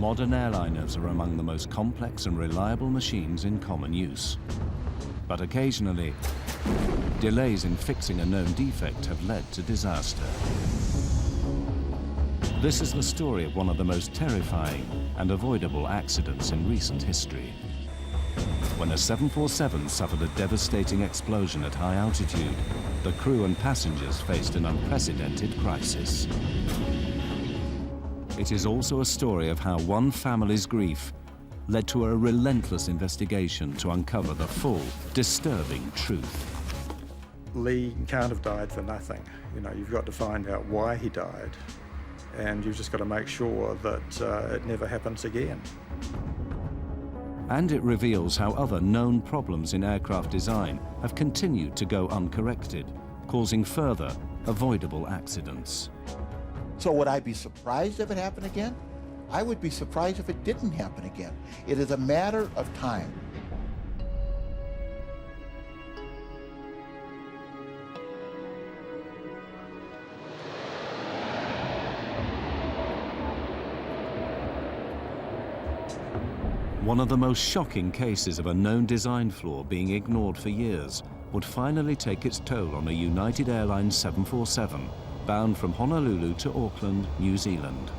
modern airliners are among the most complex and reliable machines in common use. But occasionally, delays in fixing a known defect have led to disaster. This is the story of one of the most terrifying and avoidable accidents in recent history. When a 747 suffered a devastating explosion at high altitude, the crew and passengers faced an unprecedented crisis. It is also a story of how one family's grief led to a relentless investigation to uncover the full, disturbing truth. Lee can't have died for nothing. You know, you've got to find out why he died, and you've just got to make sure that it never happens again. And it reveals how other known problems in aircraft design have continued to go uncorrected, causing further avoidable accidents. So would I be surprised if it happened again? I would be surprised if it didn't happen again. It is a matter of time. One of the most shocking cases of a known design flaw being ignored for years would finally take its toll on a United Airlines 747 bound from Honolulu to Auckland, New Zealand.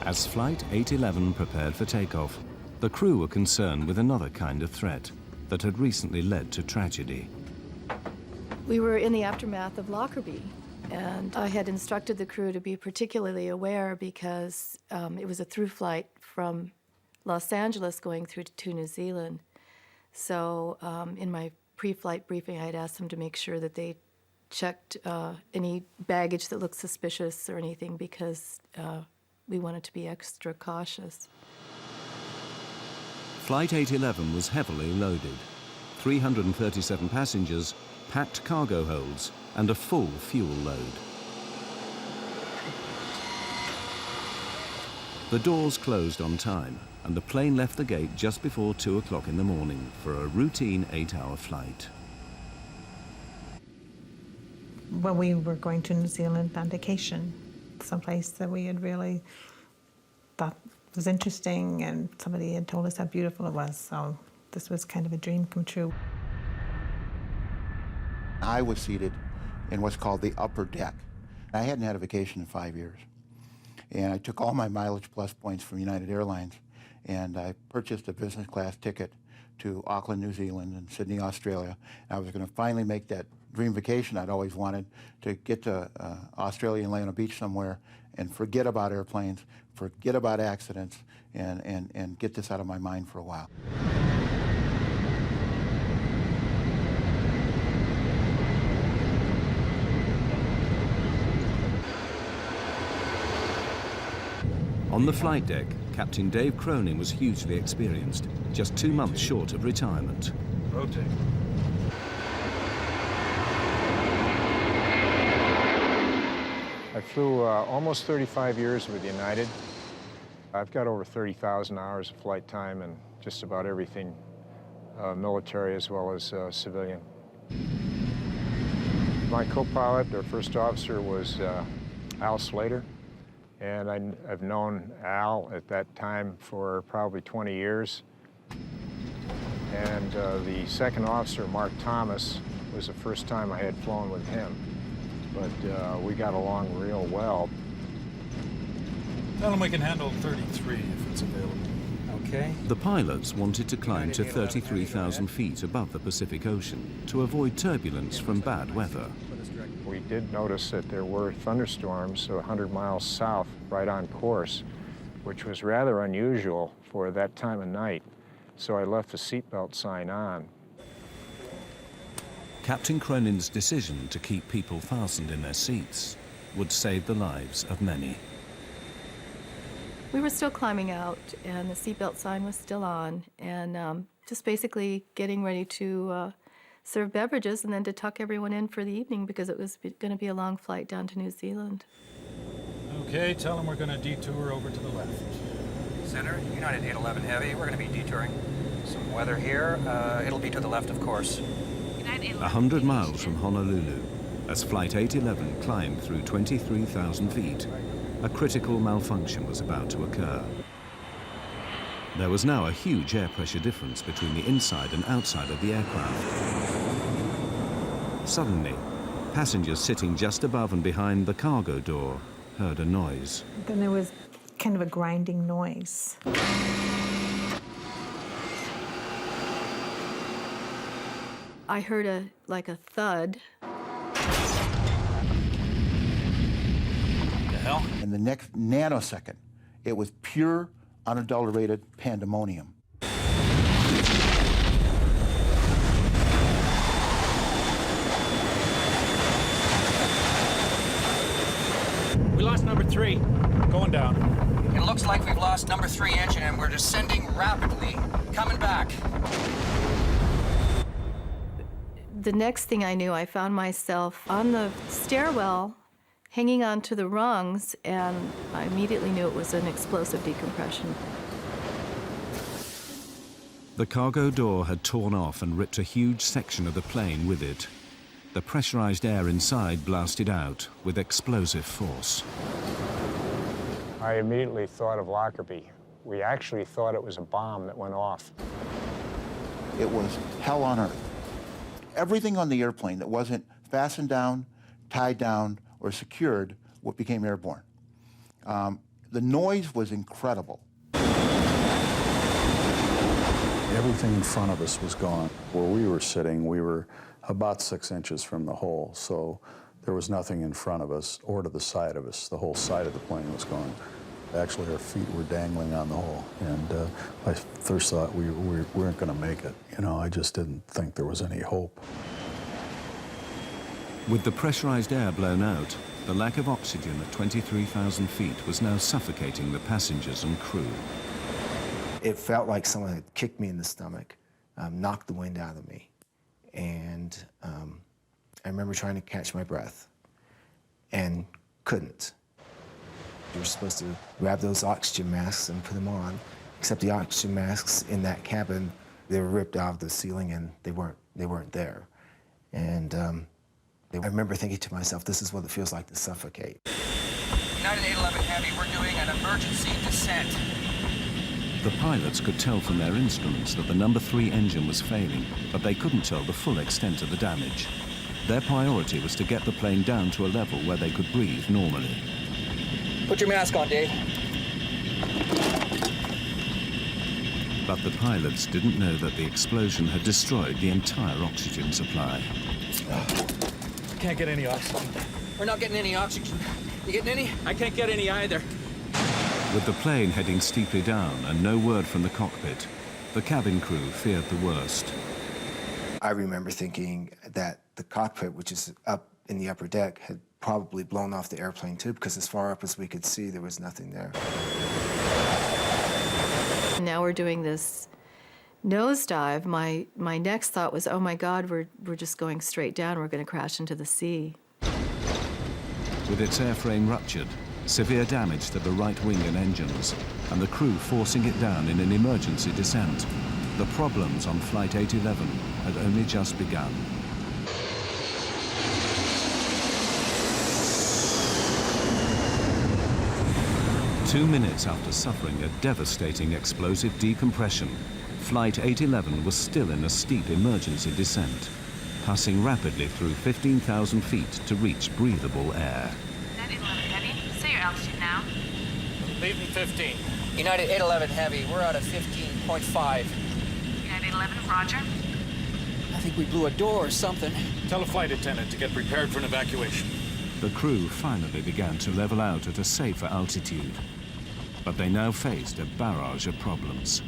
As Flight 811 prepared for takeoff, the crew were concerned with another kind of threat that had recently led to tragedy. We were in the aftermath of Lockerbie, and I had instructed the crew to be particularly aware because it was a through flight from Los Angeles going through to New Zealand. So in my pre-flight briefing, I had asked them to make sure that they checked any baggage that looked suspicious or anything because we wanted to be extra cautious. Flight 811 was heavily loaded, 337 passengers, packed cargo holds, and a full fuel load. The doors closed on time, and the plane left the gate just before 2 o'clock in the morning for a routine 8-hour flight. Well, we were going to New Zealand on vacation, someplace that we had really thought was interesting, and somebody had told us how beautiful it was, so this was kind of a dream come true. I was seated in what's called the upper deck. I hadn't had a vacation in 5 years, and I took all my Mileage Plus points from United Airlines, and I purchased a business class ticket to Auckland, New Zealand, and Sydney, Australia. I was going to finally make that dream vacation I'd always wanted, to get to Australia and lay on a beach somewhere and forget about airplanes, forget about accidents, and get this out of my mind for a while. On the flight deck, Captain Dave Cronin was hugely experienced, just 2 months short of retirement. Rotate. I flew almost 35 years with United. I've got over 30,000 hours of flight time and just about everything military as well as civilian. My co-pilot, or first officer, was Al Slater. And I've known Al at that time for probably 20 years. And the second officer, Mark Thomas, was the first time I had flown with him. But we got along real well. Tell them we can handle 33 if it's available. Okay. The pilots wanted to climb to 33,000 feet above the Pacific Ocean to avoid turbulence from bad weather. We did notice that there were thunderstorms 100 miles south, right on course, which was rather unusual for that time of night, so I left the seatbelt sign on. Captain Cronin's decision to keep people fastened in their seats would save the lives of many. We were still climbing out, and the seatbelt sign was still on, and just basically getting ready to serve beverages and then to tuck everyone in for the evening because it was going to be a long flight down to New Zealand. Okay, tell them we're going to detour over to the left. Center, United 811 Heavy, we're going to be detouring. Some weather here, it'll be to the left, of course. 100 miles from Honolulu, as Flight 811 climbed through 23,000 feet, a critical malfunction was about to occur. There was now a huge air pressure difference between the inside and outside of the aircraft. Suddenly, passengers sitting just above and behind the cargo door heard a noise. Then there was kind of a grinding noise. I heard like a thud. The hell? In the next nanosecond, it was pure, unadulterated pandemonium. We lost number 3. Going down. It looks like we've lost number 3 engine and we're descending rapidly. Coming back. The next thing I knew, I found myself on the stairwell, hanging onto the rungs, and I immediately knew it was an explosive decompression. The cargo door had torn off and ripped a huge section of the plane with it. The pressurized air inside blasted out with explosive force. I immediately thought of Lockerbie. We actually thought it was a bomb that went off. It was hell on earth. Everything on the airplane that wasn't fastened down, tied down, or secured what became airborne. The noise was incredible. Everything in front of us was gone. Where we were sitting, we were about 6 inches from the hole, so there was nothing in front of us or to the side of us. The whole side of the plane was gone. Actually, our feet were dangling on the hole, and I first thought we weren't going to make it. You know, I just didn't think there was any hope. With the pressurized air blown out, the lack of oxygen at 23,000 feet was now suffocating the passengers and crew. It felt like someone had kicked me in the stomach, knocked the wind out of me. And I remember trying to catch my breath and couldn't. You were supposed to grab those oxygen masks and put them on, except the oxygen masks in that cabin, they were ripped out of the ceiling and they weren't there. And I remember thinking to myself, this is what it feels like to suffocate. United 811 Heavy, we're doing an emergency descent. The pilots could tell from their instruments that the number 3 engine was failing, but they couldn't tell the full extent of the damage. Their priority was to get the plane down to a level where they could breathe normally. Put your mask on, Dave. But the pilots didn't know that the explosion had destroyed the entire oxygen supply. Can't get any oxygen. We're not getting any oxygen. You getting any? I can't get any either. With the plane heading steeply down and no word from the cockpit, the cabin crew feared the worst. I remember thinking that the cockpit, which is up in the upper deck, had probably blown off the airplane too, because as far up as we could see, there was nothing there. Now we're doing this nosedive. My next thought was, oh my God, we're just going straight down. We're going to crash into the sea. With its airframe ruptured, severe damage to the right wing and engines, and the crew forcing it down in an emergency descent, the problems on Flight 811 had only just begun. Two minutes after suffering a devastating explosive decompression, Flight 811 was still in a steep emergency descent, passing rapidly through 15,000 feet to reach breathable air. United 11 Heavy, say your altitude now. Leaving 15. United 811 Heavy, we're out of 15.5. United 11, roger. I think we blew a door or something. Tell a flight attendant to get prepared for an evacuation. The crew finally began to level out at a safer altitude, but they now faced a barrage of problems.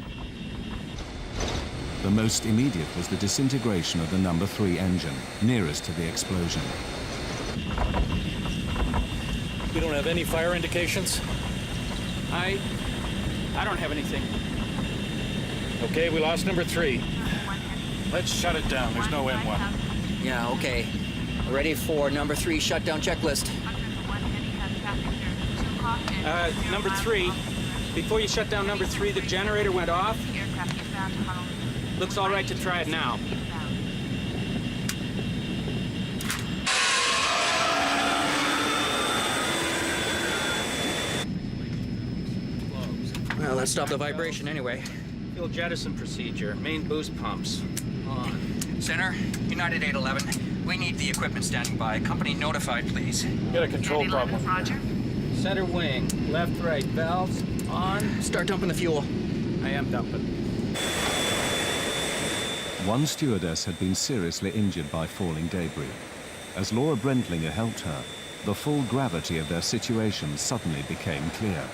The most immediate was the disintegration of the number 3 engine, nearest to the explosion. We don't have any fire indications? I don't have anything. Okay, we lost number 3. Let's shut it down. There's no M1. Yeah, okay. Ready for number 3 shutdown checklist. Number 3. Before you shut down number 3, the generator went off. Looks all right to try it now. Well, let's stop the vibration anyway. Fuel jettison procedure. Main boost pumps. On. Center, United 811. We need the equipment standing by. Company notified, please. Got a control problem. Roger. Center wing. Left, right. Valves. On. Start dumping the fuel. I am dumping. One stewardess had been seriously injured by falling debris. As Laura Brentlinger helped her, the full gravity of their situation suddenly became clear.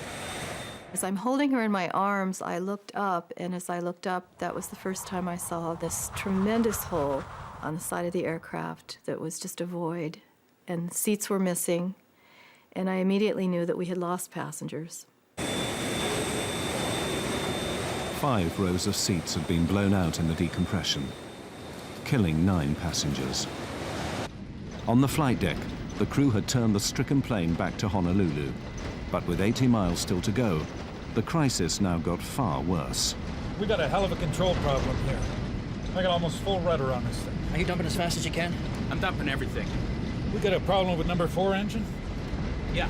As I'm holding her in my arms, I looked up, and as I looked up, that was the first time I saw this tremendous hole on the side of the aircraft that was just a void, and seats were missing, and I immediately knew that we had lost passengers. 5 rows of seats had been blown out in the decompression, killing 9 passengers. On the flight deck, the crew had turned the stricken plane back to Honolulu, but with 80 miles still to go, the crisis now got far worse. We got a hell of a control problem here. I got almost full rudder on this thing. Are you dumping as fast as you can? I'm dumping everything. We got a problem with number 4 engine? Yeah.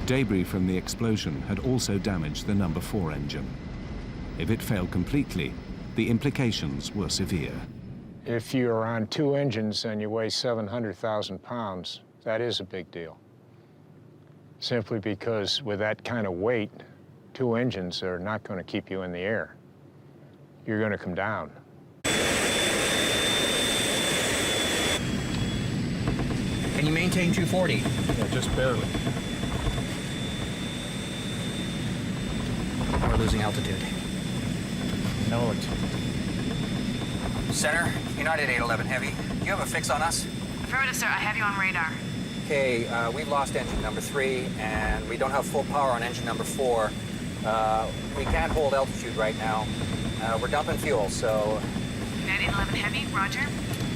Debris from the explosion had also damaged the number 4 engine. If it failed completely, the implications were severe. If you're on 2 engines and you weigh 700,000 pounds, that is a big deal. Simply because with that kind of weight, 2 engines are not going to keep you in the air. You're going to come down. Can you maintain 240? Yeah, just barely. We're losing altitude. No, Center, United 811 Heavy. Do you have a fix on us? Affirmative, sir. I have you on radar. Okay, we've lost engine number 3, and we don't have full power on engine number 4. We can't hold altitude right now. We're dumping fuel, so... United 811 Heavy, roger.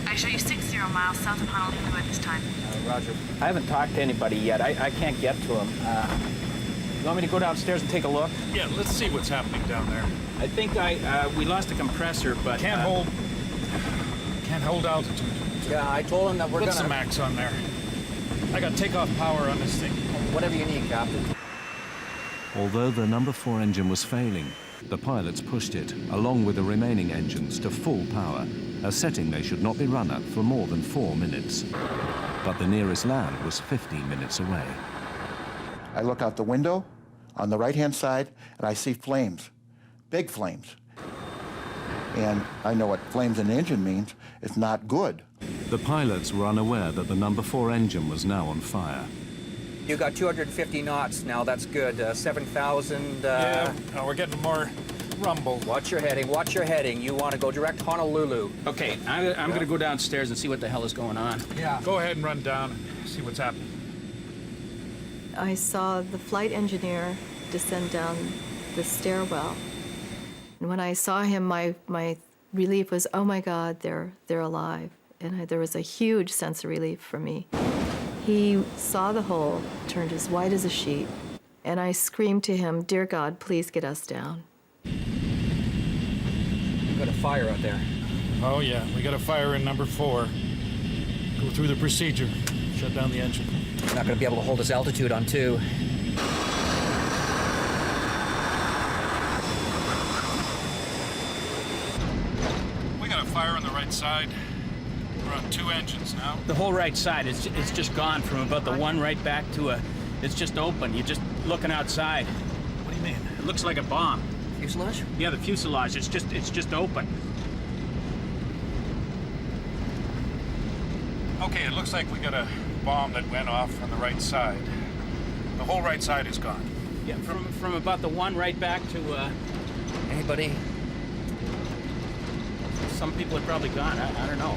I show you 60 miles south of Honolulu at this time. Roger. I haven't talked to anybody yet. I can't get to him. You want me to go downstairs and take a look? Yeah, let's see what's happening down there. I think we lost a compressor, but... Can't hold altitude. Yeah, I told him that we're Put gonna... some max on there. I got takeoff power on this thing. Whatever you need, Captain. Although the number 4 engine was failing, the pilots pushed it, along with the remaining engines, to full power, a setting they should not be run at for more than 4 minutes. But the nearest land was 15 minutes away. I look out the window on the right-hand side, and I see flames, big flames. And I know what flames in the engine means. It's not good. The pilots were unaware that the number 4 engine was now on fire. You got 250 knots now, that's good. 7,000... Yeah, we're getting more rumble. Watch your heading, watch your heading. You want to go direct Honolulu. Okay, I'm going to go downstairs and see what the hell is going on. Yeah. Go ahead and run down and see what's happening. I saw the flight engineer descend down the stairwell. And when I saw him, my relief was, oh my God, they're alive. And there was a huge sense of relief for me. He saw the hole, turned as white as a sheet, and I screamed to him, dear God, please get us down. You've got a fire out there. Oh yeah, we got a fire in number 4. Go through the procedure. Shut down the engine. You're not going to be able to hold us altitude on 2. We got a fire on the right side. We're on 2 engines now. The whole right side, it's just gone from about the one right back to it's just open. You're just looking outside. What do you mean? It looks like a bomb. Fuselage? Yeah, the fuselage, it's just open. Okay, it looks like we got a bomb that went off on the right side. The whole right side is gone. Yeah, from about the one right back to, Anybody? some people are probably gone. I don't know.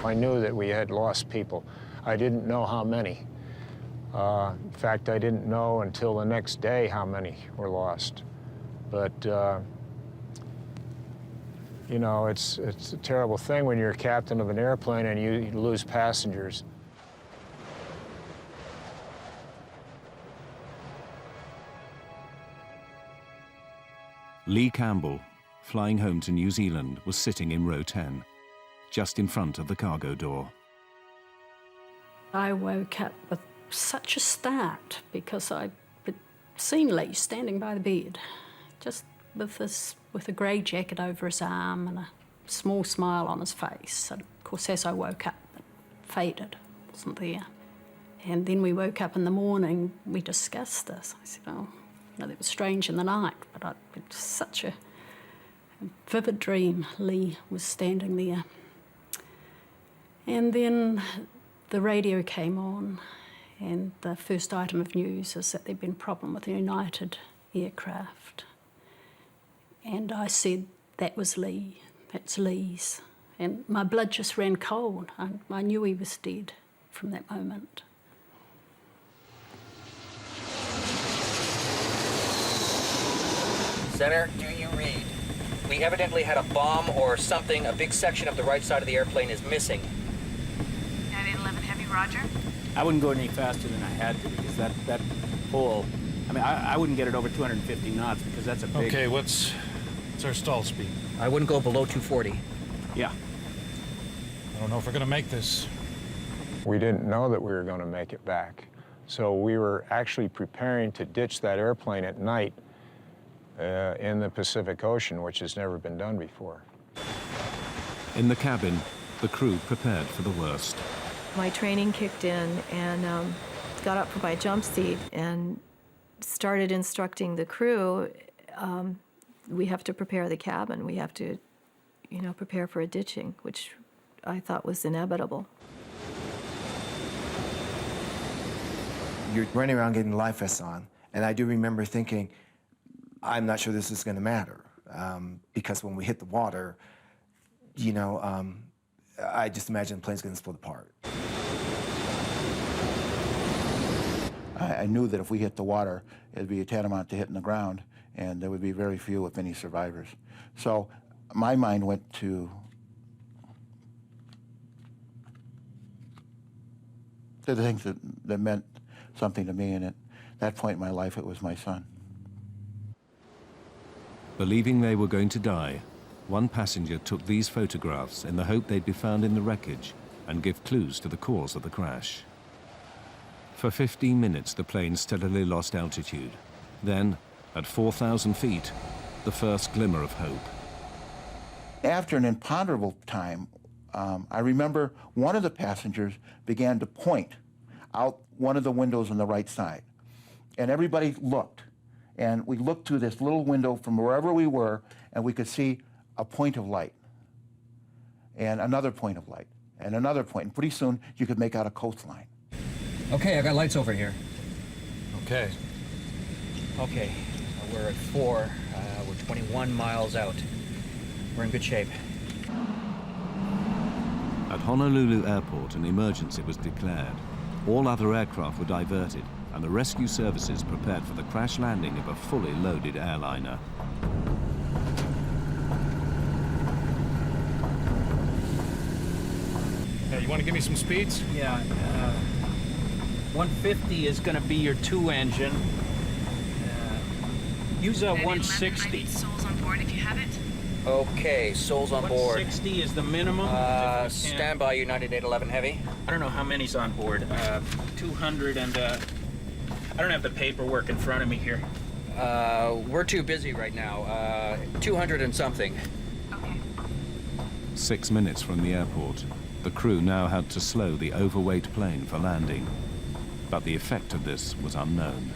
I knew that we had lost people. I didn't know how many. In fact, I didn't know until the next day how many were lost. But, you know, it's a terrible thing when you're a captain of an airplane and you lose passengers. Lee Campbell, flying home to New Zealand, was sitting in row 10, just in front of the cargo door. I woke up with such a start because I'd seen Lee standing by the bed, just with a grey jacket over his arm and a small smile on his face. And of course, as I woke up, it faded, wasn't there. And then we woke up in the morning, we discussed this. I said, oh, that was strange in the night, but it was such a vivid dream. Lee was standing there. And then the radio came on, and the first item of news is that there'd been a problem with the United aircraft. And I said, that was Lee, that's Lee's. And my blood just ran cold. I knew he was dead from that moment. Center, do you read? We evidently had a bomb or something. A big section of the right side of the airplane is missing. 911 Heavy, roger. I wouldn't go any faster than I had to because that hole, I mean, I wouldn't get it over 250 knots because that's a big... Okay, what's our stall speed? I wouldn't go below 240. Yeah. I don't know if we're gonna make this. We didn't know that we were going to make it back. So we were actually preparing to ditch that airplane at night in the Pacific Ocean, which has never been done before. In the cabin, the crew prepared for the worst. My training kicked in and got up from my jump seat and started instructing the crew. We have to prepare the cabin. We have to, prepare for a ditching, which I thought was inevitable. You're running around getting life vests on, and I do remember thinking, I'm not sure this is going to matter, because when we hit the water, I just imagine the plane's going to split apart. I knew that if we hit the water, it'd be tantamount to hitting the ground, and there would be very few, if any, survivors. So my mind went to the things that meant something to me, and at that point in my life, it was my son. Believing they were going to die, one passenger took these photographs in the hope they'd be found in the wreckage and give clues to the cause of the crash. For 15 minutes, the plane steadily lost altitude. Then, at 4,000 feet, the first glimmer of hope. After an imponderable time, I remember one of the passengers began to point out one of the windows on the right side. And everybody looked. And we looked through this little window from wherever we were, and we could see a point of light, and another point of light, and another point. And pretty soon, you could make out a coastline. Okay, I got lights over here. Okay. Okay, we're at 4. We're 21 miles out. We're in good shape. At Honolulu Airport, an emergency was declared. All other aircraft were diverted, and the rescue services prepared for the crash landing of a fully loaded airliner. Hey, you want to give me some speeds? Yeah, 150 is going to be your 2-engine. Use a 160. I need souls on board if you have it. Okay, souls on board. 160 is the minimum. Stand by, United 811 Heavy. I don't know how many's on board. 200 and, I don't have the paperwork in front of me here. We're too busy right now. 200 and something. Okay. 6 minutes from the airport, the crew now had to slow the overweight plane for landing. But the effect of this was unknown.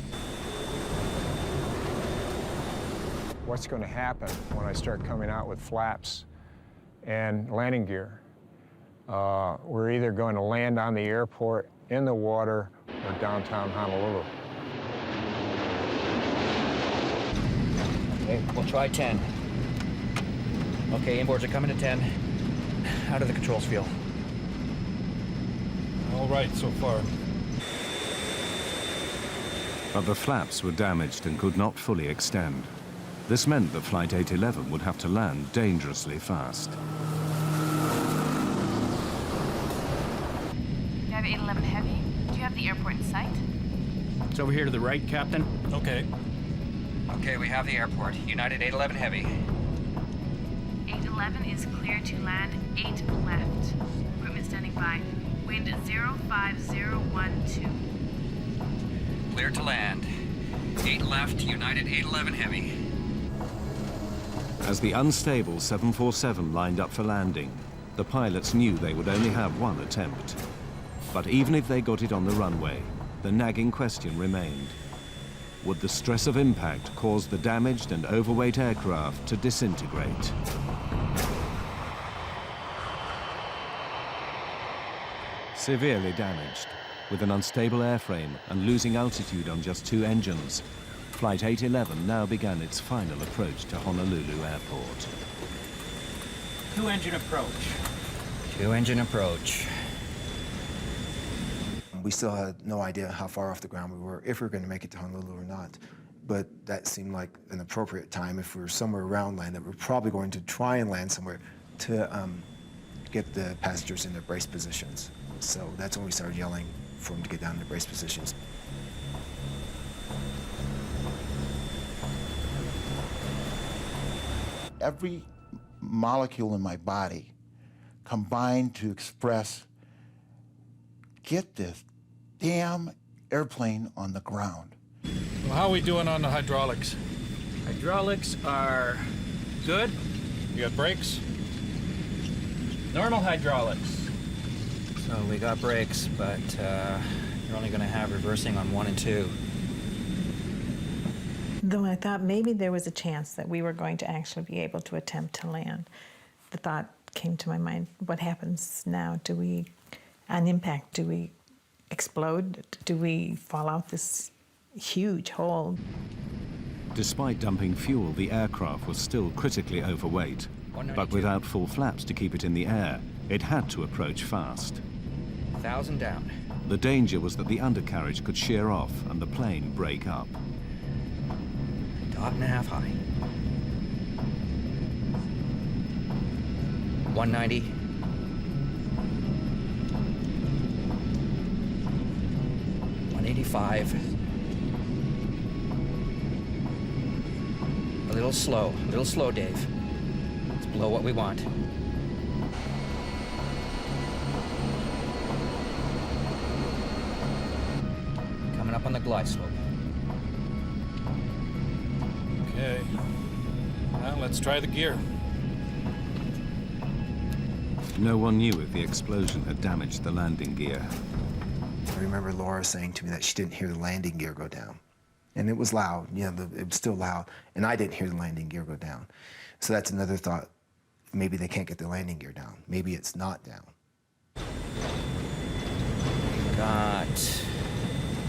What's going to happen when I start coming out with flaps and landing gear? We're either going to land on the airport, in the water, or downtown Honolulu. Okay, we'll try 10. Okay, inboards are coming to 10. How do the controls feel? All right so far. But the flaps were damaged and could not fully extend. This meant that Flight 811 would have to land dangerously fast. You have 811 Heavy. Do you have the airport in sight? It's over here to the right, Captain. Okay. Okay, we have the airport. United 811 Heavy. 811 is clear to land 8 left. Equipment standing by. Wind 05012. clear to land. 8 left, United 811 Heavy. As the unstable 747 lined up for landing, the pilots knew they would only have one attempt. But even if they got it on the runway, the nagging question remained. Would the stress of impact cause the damaged and overweight aircraft to disintegrate? Severely damaged, with an unstable airframe and losing altitude on just 2 engines, Flight 811 now began its final approach to Honolulu Airport. 2-engine approach. 2-engine approach. We still had no idea how far off the ground we were, if we were going to make it to Honolulu or not. But that seemed like an appropriate time. If we were somewhere around land, that we're probably going to try and land somewhere to get the passengers in their brace positions. So that's when we started yelling for them to get down in their brace positions. Every molecule in my body combined to express, get this damn airplane on the ground. Well, how are we doing on the hydraulics? Hydraulics are good. You got brakes? Normal hydraulics. So we got brakes, but you're only going to have reversing on 1 and 2. Though I thought maybe there was a chance that we were going to actually be able to attempt to land, the thought came to my mind, what happens now? Do we, on impact, do we explode? Do we fall out this huge hole? Despite dumping fuel, the aircraft was still critically overweight, but without full flaps to keep it in the air, it had to approach fast. 1,000 down. The danger was that the undercarriage could shear off and the plane break up. 1.5 high. 190. 185. A little slow, Dave. It's below what we want. Coming up on the glide slope. Okay. Well, let's try the gear. No one knew if the explosion had damaged the landing gear. I remember Laura saying to me that she didn't hear the landing gear go down. And it was loud, it was still loud, and I didn't hear the landing gear go down. So that's another thought. Maybe they can't get the landing gear down. Maybe it's not down. Got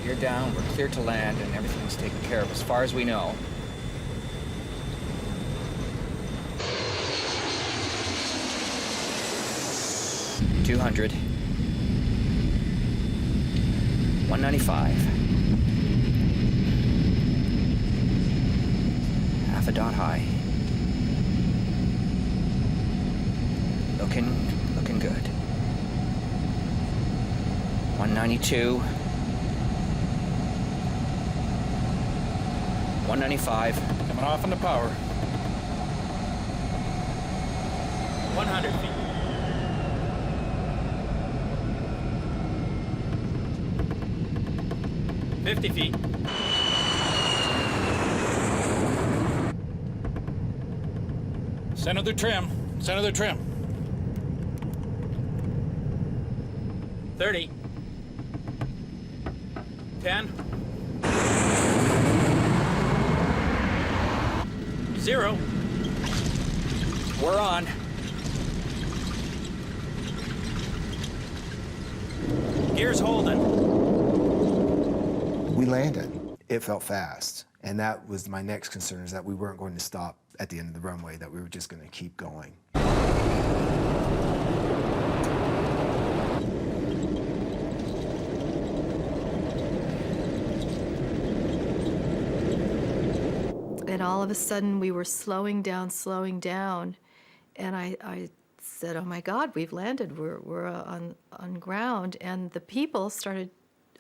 gear down, we're clear to land, and everything's taken care of as far as we know. $200. 195. Half a dot high. Looking good. 192. 195. Coming off on the power. 100 feet. 50 feet. Center the trim. 30. 10. 0. We're on. Gear's holding. We landed. It felt fast. And that was my next concern, is that we weren't going to stop at the end of the runway, that we were just going to keep going. And all of a sudden, we were slowing down, and I said, "Oh my God, we've landed. We're on ground." And the people started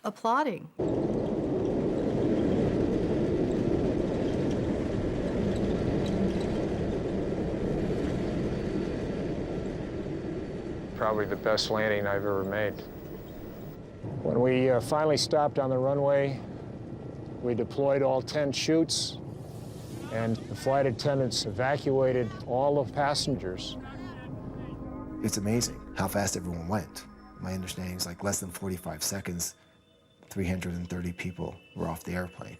applauding. Probably the best landing I've ever made. When we finally stopped on the runway, We deployed all 10 chutes, and the flight attendants evacuated all the passengers. It's amazing how fast everyone went. My understanding is like less than 45 seconds, 330 people were off the airplane.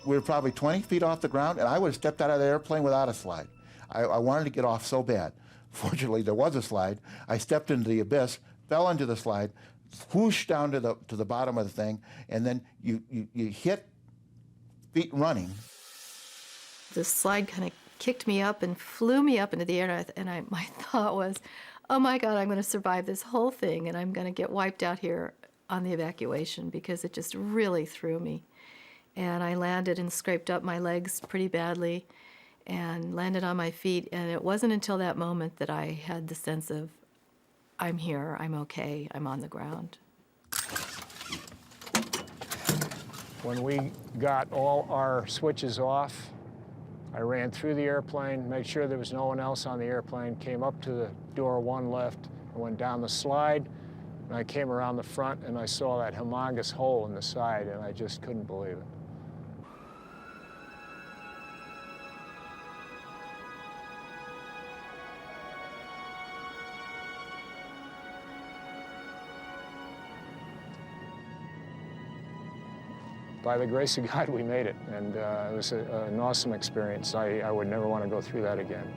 We were probably 20 feet off the ground, and I would have stepped out of the airplane without a slide. I wanted to get off so bad. Fortunately, there was a slide. I stepped into the abyss, fell into the slide, whooshed down to the bottom of the thing, and then you hit feet running. The slide kind of kicked me up and flew me up into the air, and my thought was, oh my God, I'm going to survive this whole thing, and I'm going to get wiped out here on the evacuation, because it just really threw me. And I landed and scraped up my legs pretty badly and landed on my feet, and it wasn't until that moment that I had the sense of, I'm here, I'm okay, I'm on the ground. When we got all our switches off, I ran through the airplane, made sure there was no one else on the airplane, came up to the door one left, and went down the slide, and I came around the front and I saw that humongous hole in the side, and I just couldn't believe it. By the grace of God, we made it, and it was an awesome experience. I would never want to go through that again.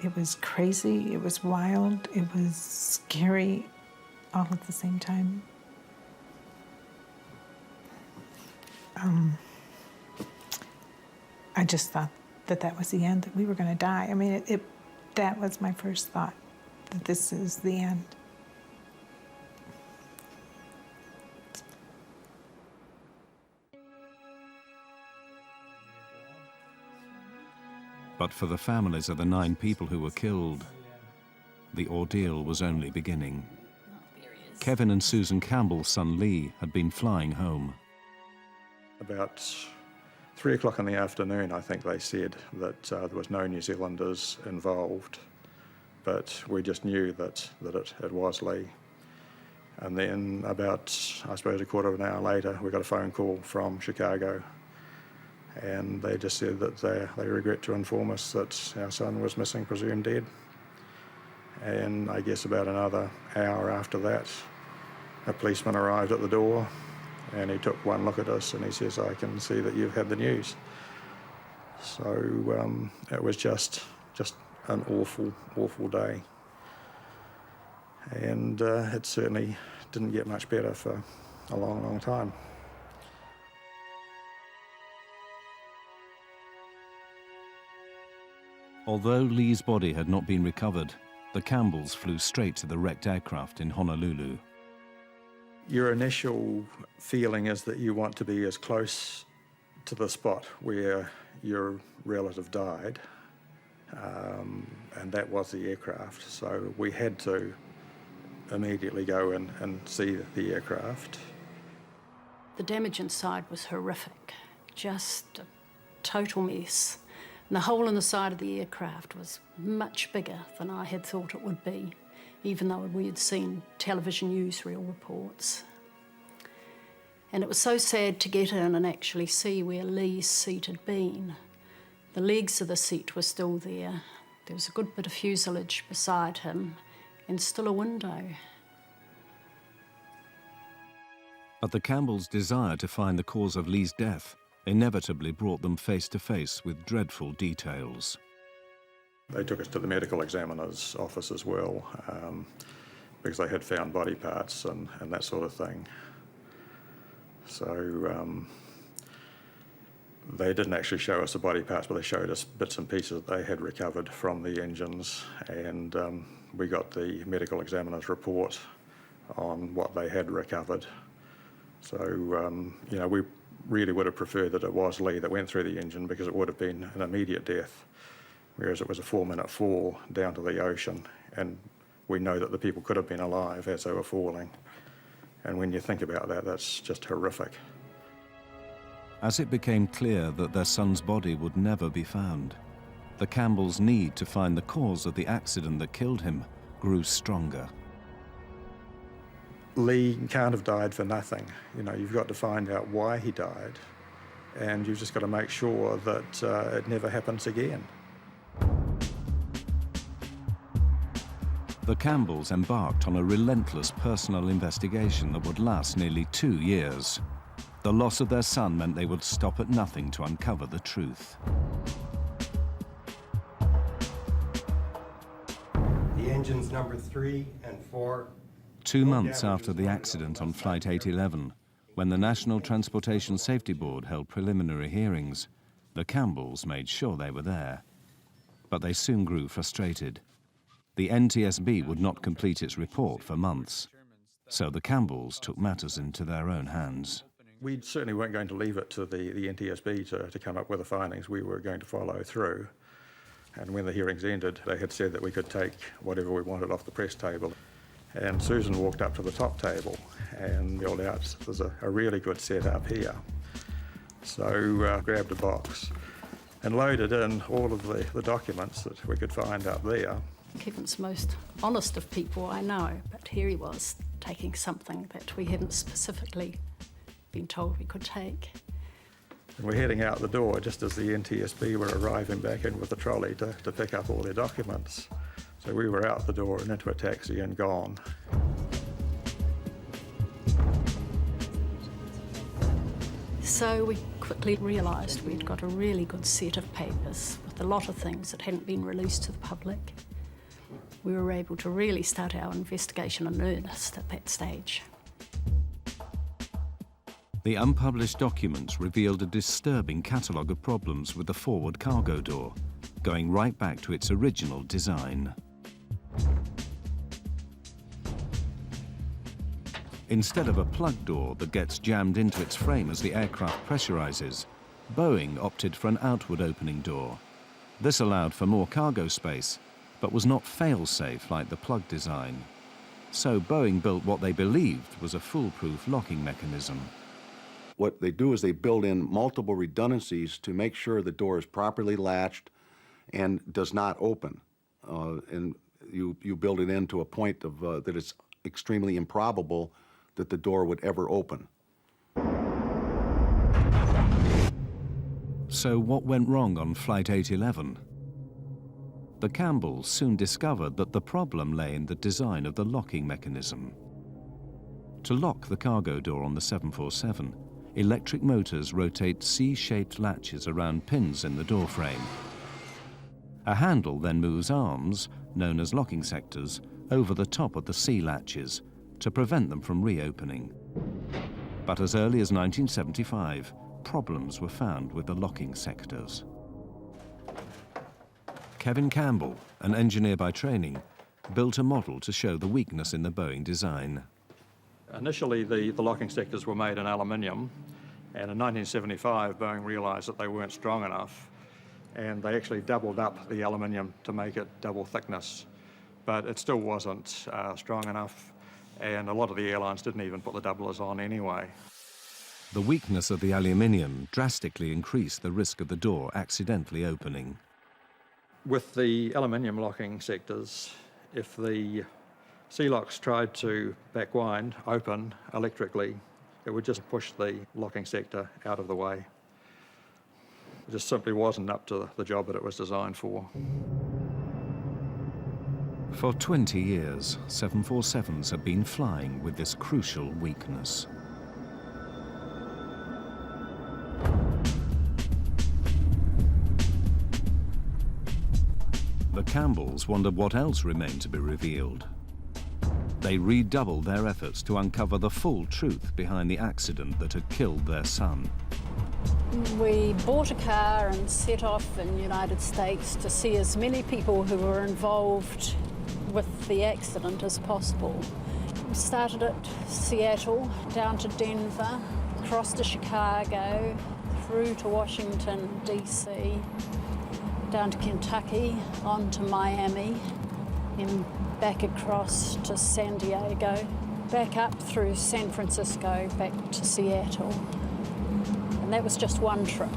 It was crazy, it was wild, it was scary, all at the same time. I just thought that was the end, that we were going to die. I mean, that was my first thought, that this is the end. But for the families of the 9 people who were killed, the ordeal was only beginning. Kevin and Susan Campbell's son Lee had been flying home. About 3 o'clock in the afternoon, I think they said that there was no New Zealanders involved, but we just knew that it was Lee. And then about, I suppose, a quarter of an hour later, we got a phone call from Chicago, and they just said that they regret to inform us that our son was missing, presumed dead. And I guess about another hour after that, a policeman arrived at the door, and he took one look at us and he says, "I can see that you've had the news." So it was just an awful, awful day. And it certainly didn't get much better for a long, long time. Although Lee's body had not been recovered, the Campbells flew straight to the wrecked aircraft in Honolulu. Your initial feeling is that you want to be as close to the spot where your relative died, and that was the aircraft. So we had to immediately go in and see the aircraft. The damage inside was horrific, just a total mess. And the hole in the side of the aircraft was much bigger than I had thought it would be, even though we had seen television newsreel reports. And it was so sad to get in and actually see where Lee's seat had been. The legs of the seat were still there. There was a good bit of fuselage beside him, and still a window. But the Campbells' desire to find the cause of Lee's death inevitably brought them face to face with dreadful details. They took us to the medical examiner's office as well, because they had found body parts and that sort of thing. So they didn't actually show us the body parts, but they showed us bits and pieces that they had recovered from the engines, and we got the medical examiner's report on what they had recovered. So, you know, we really would have preferred that it was Lee that went through the engine, because it would have been an immediate death, whereas it was a 4-minute fall down to the ocean, and we know that the people could have been alive as they were falling. And when you think about that, that's just horrific. As it became clear that their son's body would never be found, the Campbells' need to find the cause of the accident that killed him grew stronger. Lee can't have died for nothing. You know, you've got to find out why he died, and you've just got to make sure that it never happens again. The Campbells embarked on a relentless personal investigation that would last nearly 2 years. The loss of their son meant they would stop at nothing to uncover the truth. The engines number 3 and 4. 2 months after the accident on Flight 811, when the National Transportation Safety Board held preliminary hearings, the Campbells made sure they were there. But they soon grew frustrated. The NTSB would not complete its report for months, so the Campbells took matters into their own hands. We certainly weren't going to leave it to the NTSB to come up with the findings. We were going to follow through. And when the hearings ended, they had said that we could take whatever we wanted off the press table. And Susan walked up to the top table and yelled out, "There's a really good setup here." So grabbed a box and loaded in all of the documents that we could find up there. Kevin's the most honest of people I know, but here he was taking something that we hadn't specifically been told we could take. And we're heading out the door just as the NTSB were arriving back in with the trolley to pick up all their documents. So we were out the door and into a taxi and gone. So we quickly realised we'd got a really good set of papers with a lot of things that hadn't been released to the public. We were able to really start our investigation in earnest at that stage. The unpublished documents revealed a disturbing catalogue of problems with the forward cargo door, going right back to its original design. Instead of a plug door that gets jammed into its frame as the aircraft pressurizes, Boeing opted for an outward opening door. This allowed for more cargo space, but was not fail-safe like the plug design. So Boeing built what they believed was a foolproof locking mechanism. What they do is they build in multiple redundancies to make sure the door is properly latched and does not open. And you build it in to a point of that it's extremely improbable that the door would ever open. So what went wrong on Flight 811? The Campbells soon discovered that the problem lay in the design of the locking mechanism. To lock the cargo door on the 747, electric motors rotate C-shaped latches around pins in the door frame. A handle then moves arms, known as locking sectors, over the top of the C latches to prevent them from reopening. But as early as 1975, problems were found with the locking sectors. Kevin Campbell, an engineer by training, built a model to show the weakness in the Boeing design. Initially, the locking sectors were made in aluminium, and in 1975, Boeing realised that they weren't strong enough, and they actually doubled up the aluminium to make it double thickness. But it still wasn't strong enough, and a lot of the airlines didn't even put the doublers on anyway. The weakness of the aluminium drastically increased the risk of the door accidentally opening. With the aluminium locking sectors, if the C-locks tried to backwind, open electrically, it would just push the locking sector out of the way. It just simply wasn't up to the job that it was designed for. For 20 years, 747s have been flying with this crucial weakness. The Campbells wondered what else remained to be revealed. They redoubled their efforts to uncover the full truth behind the accident that had killed their son. We bought a car and set off in the United States to see as many people who were involved with the accident as possible. We started at Seattle, down to Denver, across to Chicago, through to Washington, D.C., down to Kentucky, on to Miami, and back across to San Diego, back up through San Francisco, back to Seattle. And that was just one trip.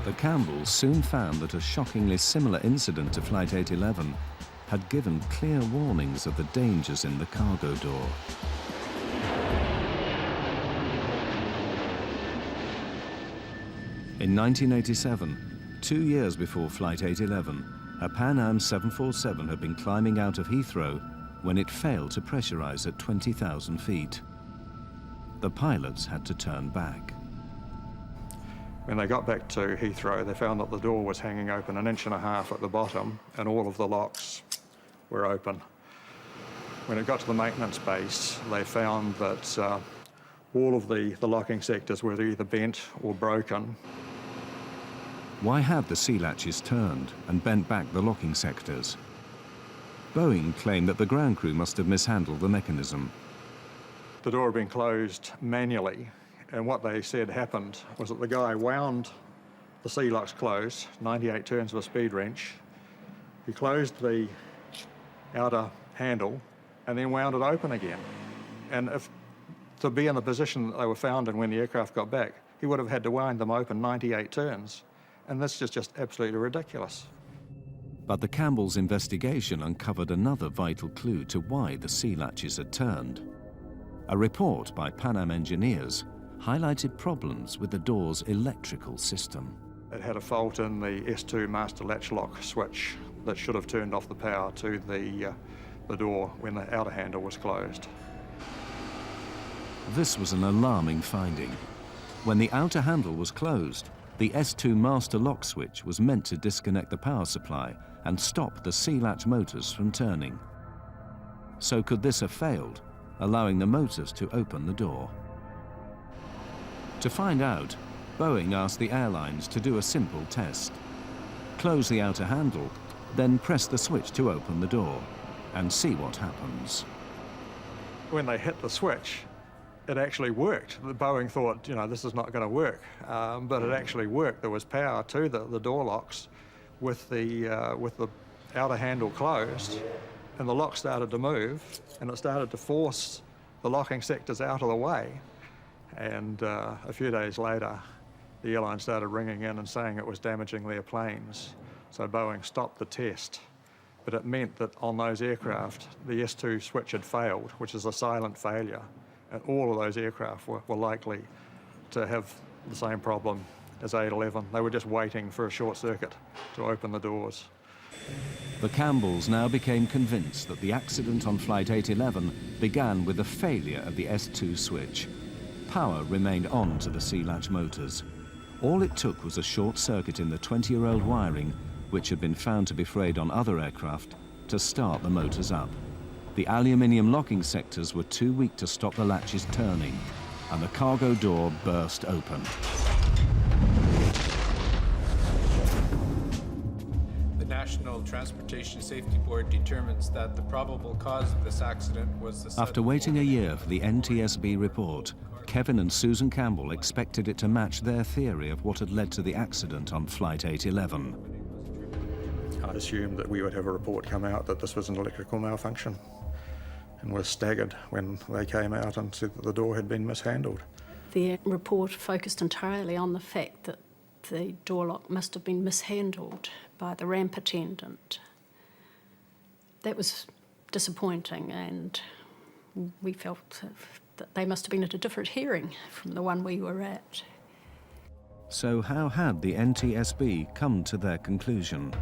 The Campbells soon found that a shockingly similar incident to Flight 811 had given clear warnings of the dangers in the cargo door. In 1987, 2 years before Flight 811, a Pan Am 747 had been climbing out of Heathrow when it failed to pressurize at 20,000 feet. The pilots had to turn back. When they got back to Heathrow, they found that the door was hanging open 1.5 inches at the bottom, and all of the locks were open. When it got to the maintenance base, they found that all of the locking sectors were either bent or broken. Why had the sea latches turned and bent back the locking sectors? Boeing claimed that the ground crew must have mishandled the mechanism. The door had been closed manually, and what they said happened was that the guy wound the sea locks closed, 98 turns of a speed wrench. He closed the outer handle and then wound it open again. And if to be in the position that they were found in when the aircraft got back, he would have had to wind them open 98 turns. And this is just absolutely ridiculous. But the Campbells' investigation uncovered another vital clue to why the sea latches had turned. A report by Pan Am engineers highlighted problems with the door's electrical system. It had a fault in the S2 master latch lock switch that should have turned off the power to the door when the outer handle was closed. This was an alarming finding. When the outer handle was closed, the S2 master lock switch was meant to disconnect the power supply and stop the sea latch motors from turning. So could this have failed, allowing the motors to open the door? To find out, Boeing asked the airlines to do a simple test. Close the outer handle, then press the switch to open the door, and see what happens. When they hit the switch, it actually worked. Boeing thought, you know, this is not going to work, but it actually worked. There was power to the door locks with the outer handle closed, and the lock started to move, and it started to force the locking sectors out of the way. And a few days later, the airline started ringing in and saying it was damaging their planes. So Boeing stopped the test. But it meant that on those aircraft, the S2 switch had failed, which is a silent failure. And all of those aircraft were likely to have the same problem as 811. They were just waiting for a short circuit to open the doors. The Campbells now became convinced that the accident on Flight 811 began with the failure of the S2 switch. Power remained on to the sea latch motors. All it took was a short circuit in the 20-year-old wiring, which had been found to be frayed on other aircraft, to start the motors up. The aluminium locking sectors were too weak to stop the latches turning, and the cargo door burst open. The National Transportation Safety Board determines that the probable cause of this accident was the... After waiting a year for the NTSB report, Kevin and Susan Campbell expected it to match their theory of what had led to the accident on Flight 811. I assumed that we would have a report come out that this was an electrical malfunction, and was staggered when they came out and said that the door had been mishandled. The report focused entirely on the fact that the door lock must have been mishandled by the ramp attendant. That was disappointing, and we felt that they must have been at a different hearing from the one we were at. So how had the NTSB come to their conclusion?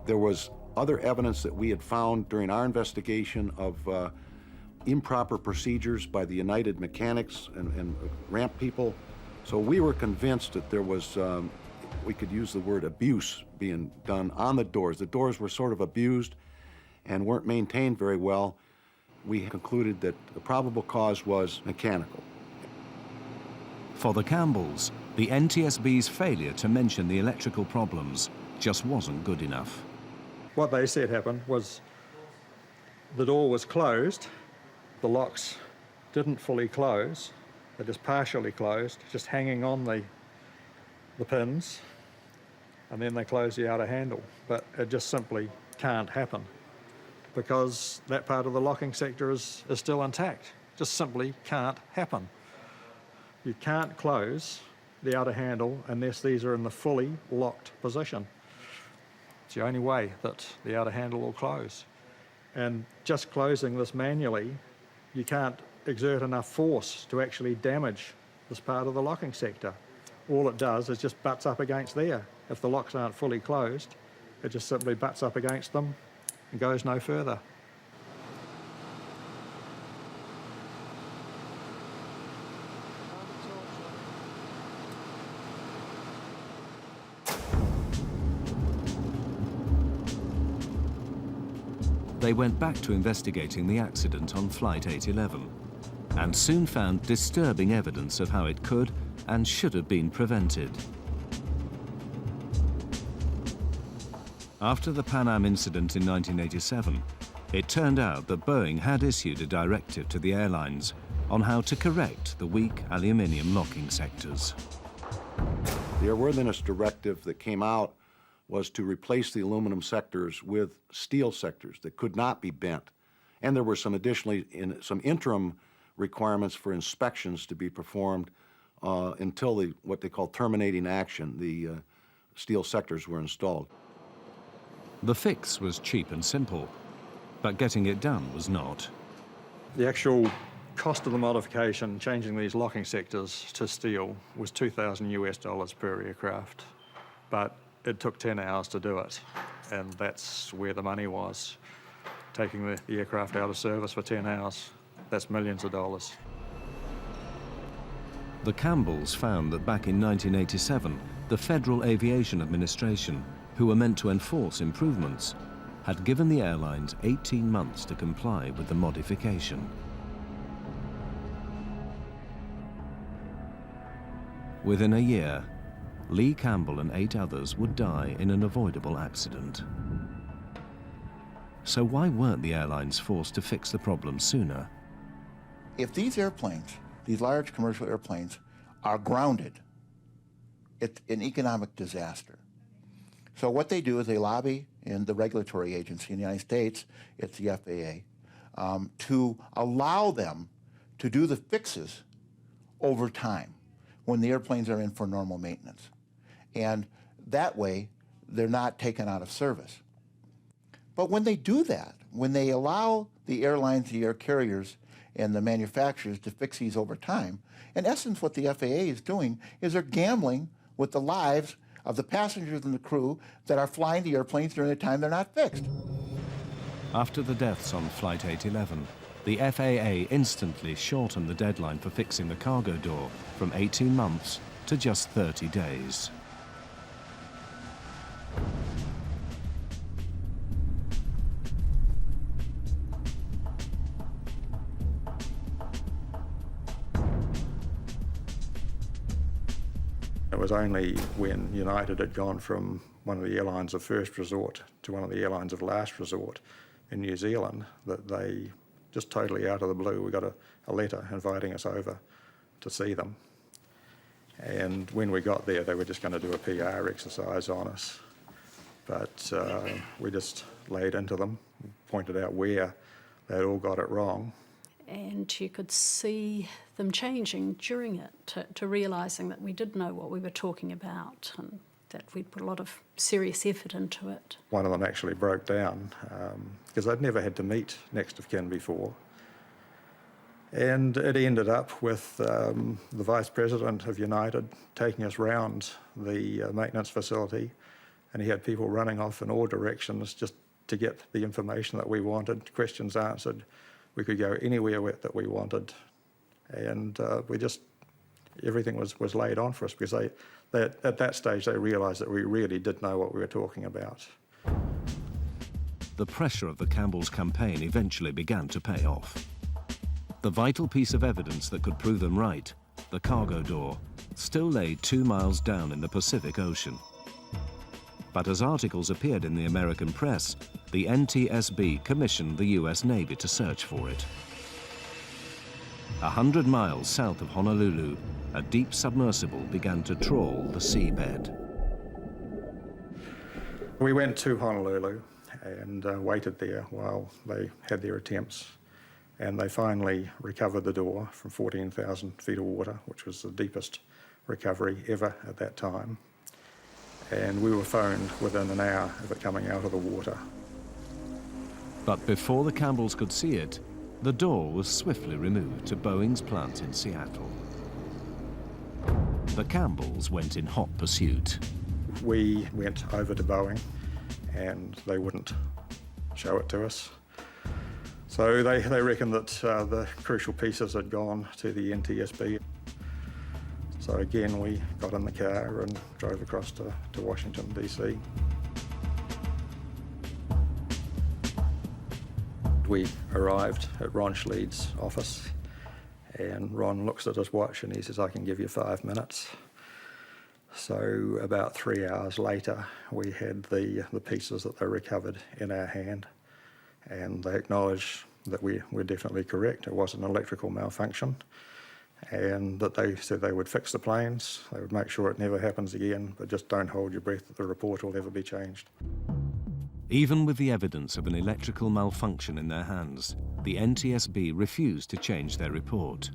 There was other evidence that we had found during our investigation of improper procedures by the United mechanics and ramp people. So we were convinced that there was, we could use the word abuse being done on the doors. The doors were sort of abused and weren't maintained very well. We concluded that the probable cause was mechanical. For the Campbells, the NTSB's failure to mention the electrical problems just wasn't good enough. What they said happened was the door was closed, the locks didn't fully close, they just partially closed, just hanging on the pins, and then they closed the outer handle. But it just simply can't happen because that part of the locking sector is still intact. Just simply can't happen. You can't close the outer handle unless these are in the fully locked position. the only way that the outer handle will close. And just closing this manually, you can't exert enough force to actually damage this part of the locking sector. All it does is just butts up against there. If the locks aren't fully closed, it just simply butts up against them and goes no further. They went back to investigating the accident on Flight 811 and soon found disturbing evidence of how it could and should have been prevented. After the Pan Am incident in 1987, it turned out that Boeing had issued a directive to the airlines on how to correct the weak aluminium locking sectors. The airworthiness directive that came out was to replace the aluminum sectors with steel sectors that could not be bent. And there were some some interim requirements for inspections to be performed until what they call terminating action, the steel sectors were installed. The fix was cheap and simple, but getting it done was not. The actual cost of the modification, changing these locking sectors to steel, was $2,000 per aircraft. But it took 10 hours to do it, and that's where the money was. Taking the aircraft out of service for 10 hours, that's millions of dollars. The Campbells found that back in 1987, the Federal Aviation Administration, who were meant to enforce improvements, had given the airlines 18 months to comply with the modification. Within a year, Lee Campbell and 8 others would die in an avoidable accident. So why weren't the airlines forced to fix the problem sooner? If these airplanes, these large commercial airplanes, are grounded, it's an economic disaster. So what they do is they lobby in the regulatory agency in the United States, it's the FAA, to allow them to do the fixes over time when the airplanes are in for normal maintenance. And that way, they're not taken out of service. But when they do that, when they allow the airlines, the air carriers, and the manufacturers to fix these over time, in essence, what the FAA is doing is they're gambling with the lives of the passengers and the crew that are flying the airplanes during the time they're not fixed. After the deaths on Flight 811, the FAA instantly shortened the deadline for fixing the cargo door from 18 months to just 30 days. It was only when United had gone from one of the airlines of first resort to one of the airlines of last resort in New Zealand that they just totally out of the blue, we got a letter inviting us over to see them. And when we got there, they were just going to do a PR exercise on us. But we just laid into them, pointed out where they'd all got it wrong. And you could see them changing during it to realising that we did know what we were talking about and that we'd put a lot of serious effort into it. One of them actually broke down because they'd never had to meet next of kin before. And it ended up with the Vice President of United taking us round the maintenance facility, and he had people running off in all directions just to get the information that we wanted, questions answered. We could go anywhere that we wanted, and everything was laid on for us because at that stage they realised that we really did know what we were talking about. The pressure of the Campbells' campaign eventually began to pay off. The vital piece of evidence that could prove them right, the cargo door, still lay 2 miles down in the Pacific Ocean. But as articles appeared in the American press, the NTSB commissioned the US Navy to search for it. 100 miles south of Honolulu, a deep submersible began to trawl the seabed. We went to Honolulu and waited there while they had their attempts, and they finally recovered the door from 14,000 feet of water, which was the deepest recovery ever at that time. and we were phoned within an hour of it coming out of the water. But before the Campbells could see it, the door was swiftly removed to Boeing's plant in Seattle. The Campbells went in hot pursuit. We went over to Boeing and they wouldn't show it to us. So they reckon that the crucial pieces had gone to the NTSB. So again, we got in the car and drove across to Washington, DC. We arrived at Ron Schleid's office, and Ron looks at his watch and he says, "I can give you 5 minutes." So about 3 hours later, we had the pieces that they recovered in our hand, and they acknowledged that we were definitely correct. It was an electrical malfunction, and that they said they would fix the planes, they would make sure it never happens again, but just don't hold your breath that the report will ever be changed. Even with the evidence of an electrical malfunction in their hands, the NTSB refused to change their report.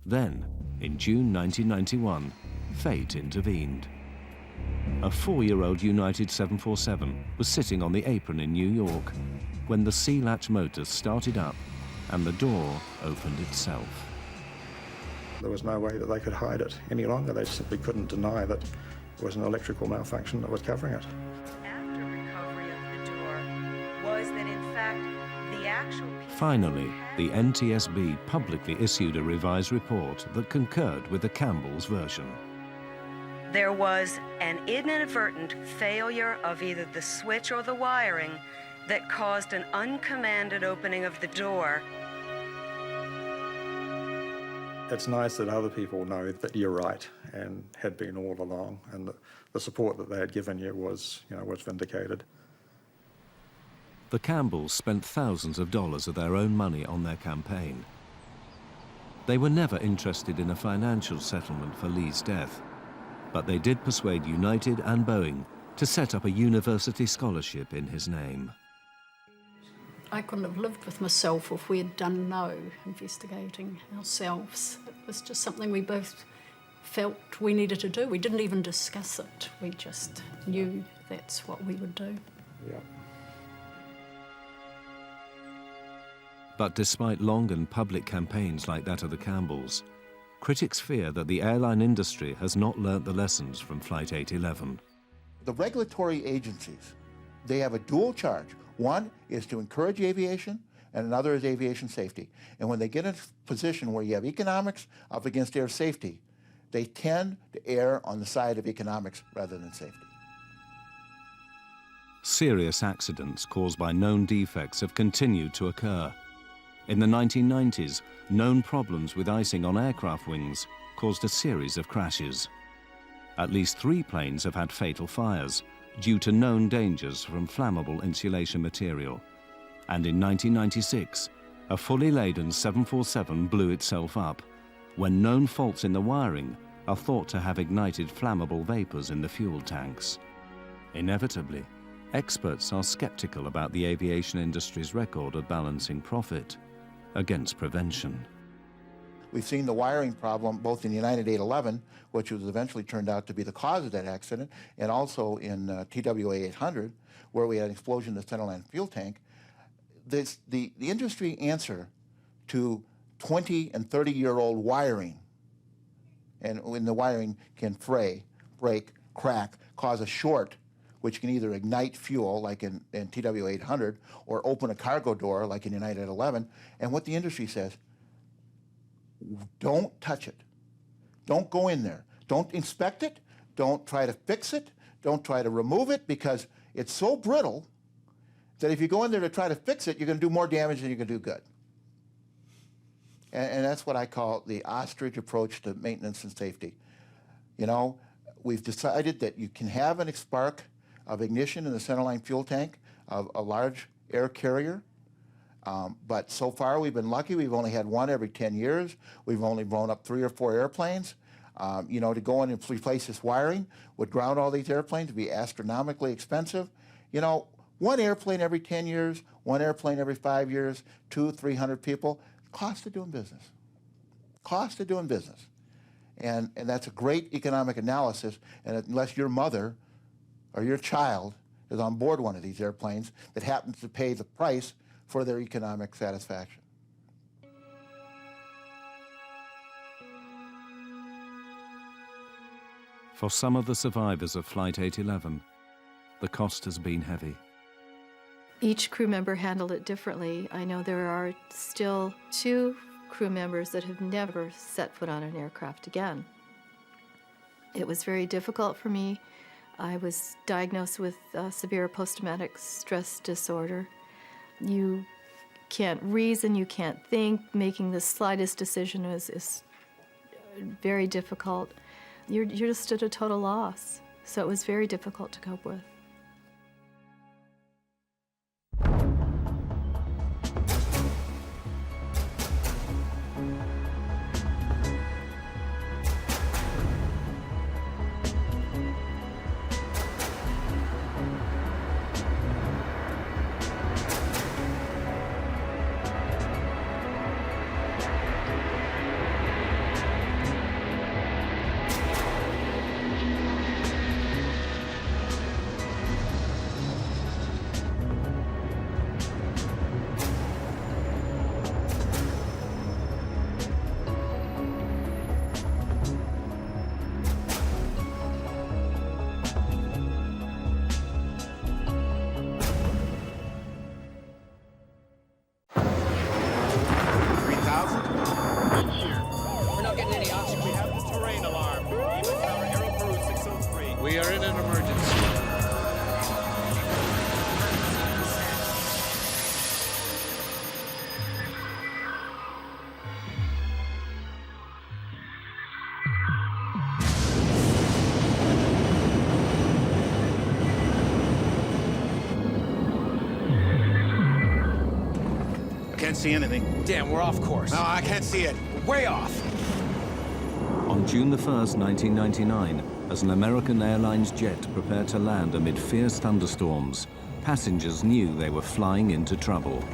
Then, in June 1991, fate intervened. A 4-year-old United 747 was sitting on the apron in New York when the sea-latch motors started up and the door opened itself. There was no way that they could hide it any longer. They simply couldn't deny that it was an electrical malfunction that was covering it. After recovery of the door was that in fact the actual... Finally, the NTSB publicly issued a revised report that concurred with the Campbells' version. There was an inadvertent failure of either the switch or the wiring that caused an uncommanded opening of the door. It's nice that other people know that you're right and had been all along, and that the support that they had given you was vindicated. The Campbells spent thousands of dollars of their own money on their campaign. They were never interested in a financial settlement for Lee's death, but they did persuade United and Boeing to set up a university scholarship in his name. I couldn't have lived with myself if we had done no investigating ourselves. It was just something we both felt we needed to do. We didn't even discuss it. We just knew that's what we would do. Yeah. But despite long and public campaigns like that of the Campbells, critics fear that the airline industry has not learnt the lessons from Flight 811. The regulatory agencies, they have a dual charge. One is to encourage aviation, and another is aviation safety. And when they get in a position where you have economics up against air safety, they tend to err on the side of economics rather than safety. Serious accidents caused by known defects have continued to occur. In the 1990s, known problems with icing on aircraft wings caused a series of crashes. At least 3 planes have had fatal fires due to known dangers from flammable insulation material. And in 1996, a fully laden 747 blew itself up when known faults in the wiring are thought to have ignited flammable vapors in the fuel tanks. Inevitably, experts are skeptical about the aviation industry's record of balancing profit against prevention. We've seen the wiring problem both in United 811, which was eventually turned out to be the cause of that accident, and also in TWA 800, where we had an explosion in the centerline fuel tank. The industry answer to 20 and 30-year-old wiring, and when the wiring can fray, break, crack, cause a short, which can either ignite fuel, like in TWA 800, or open a cargo door, like in United 11. And what the industry says, don't touch it. Don't go in there. Don't inspect it. Don't try to fix it. Don't try to remove it, because it's so brittle that if you go in there to try to fix it, you're going to do more damage than you're going to do good. And that's what I call the ostrich approach to maintenance and safety. You know, we've decided that you can have an spark of ignition in the centerline fuel tank of a large air carrier. But so far we've been lucky. We've only had one every 10 years. We've only blown up 3 or 4 airplanes. You know, to go in and replace this wiring would ground all these airplanes, would be astronomically expensive. You know, 1 airplane every 10 years, 1 airplane every 5 years, 200-300 people, cost of doing business. Cost of doing business. And that's a great economic analysis, and unless your mother or your child is on board one of these airplanes that happens to pay the price for their economic satisfaction. For some of the survivors of Flight 811, the cost has been heavy. Each crew member handled it differently. I know there are still 2 crew members that have never set foot on an aircraft again. It was very difficult for me. I was diagnosed with severe post-traumatic stress disorder. You can't reason, you can't think. Making the slightest decision is very difficult. You're just at a total loss. So it was very difficult to cope with. Can't see anything. Damn, we're off course. No, I can't see it. Way off. On June the 1st, 1999, as an American Airlines jet prepared to land amid fierce thunderstorms, passengers knew they were flying into trouble.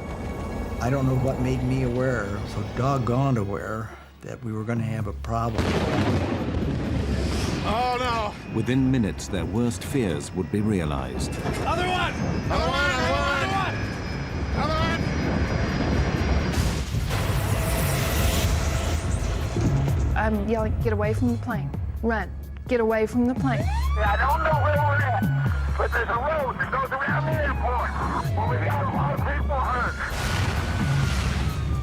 I don't know what made me aware, so doggone aware, that we were going to have a problem. Oh, no! Within minutes, their worst fears would be realized. Other one! Other one! Other one! Other one! I'm yelling, get away from the plane. Run. Get away from the plane. I don't know where we're at, but there's a road that goes around the airport where we got a lot of people hurt.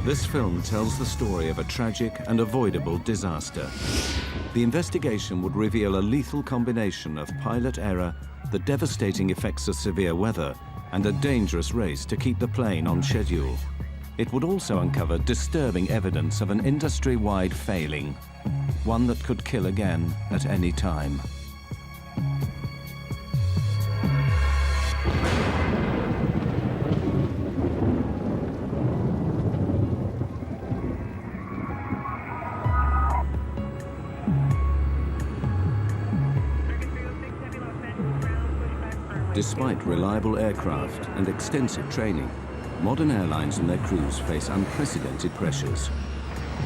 This film tells the story of a tragic and avoidable disaster. The investigation would reveal a lethal combination of pilot error, the devastating effects of severe weather, and a dangerous race to keep the plane on schedule. It would also uncover disturbing evidence of an industry-wide failing, one that could kill again at any time. Despite reliable aircraft and extensive training, modern airlines and their crews face unprecedented pressures.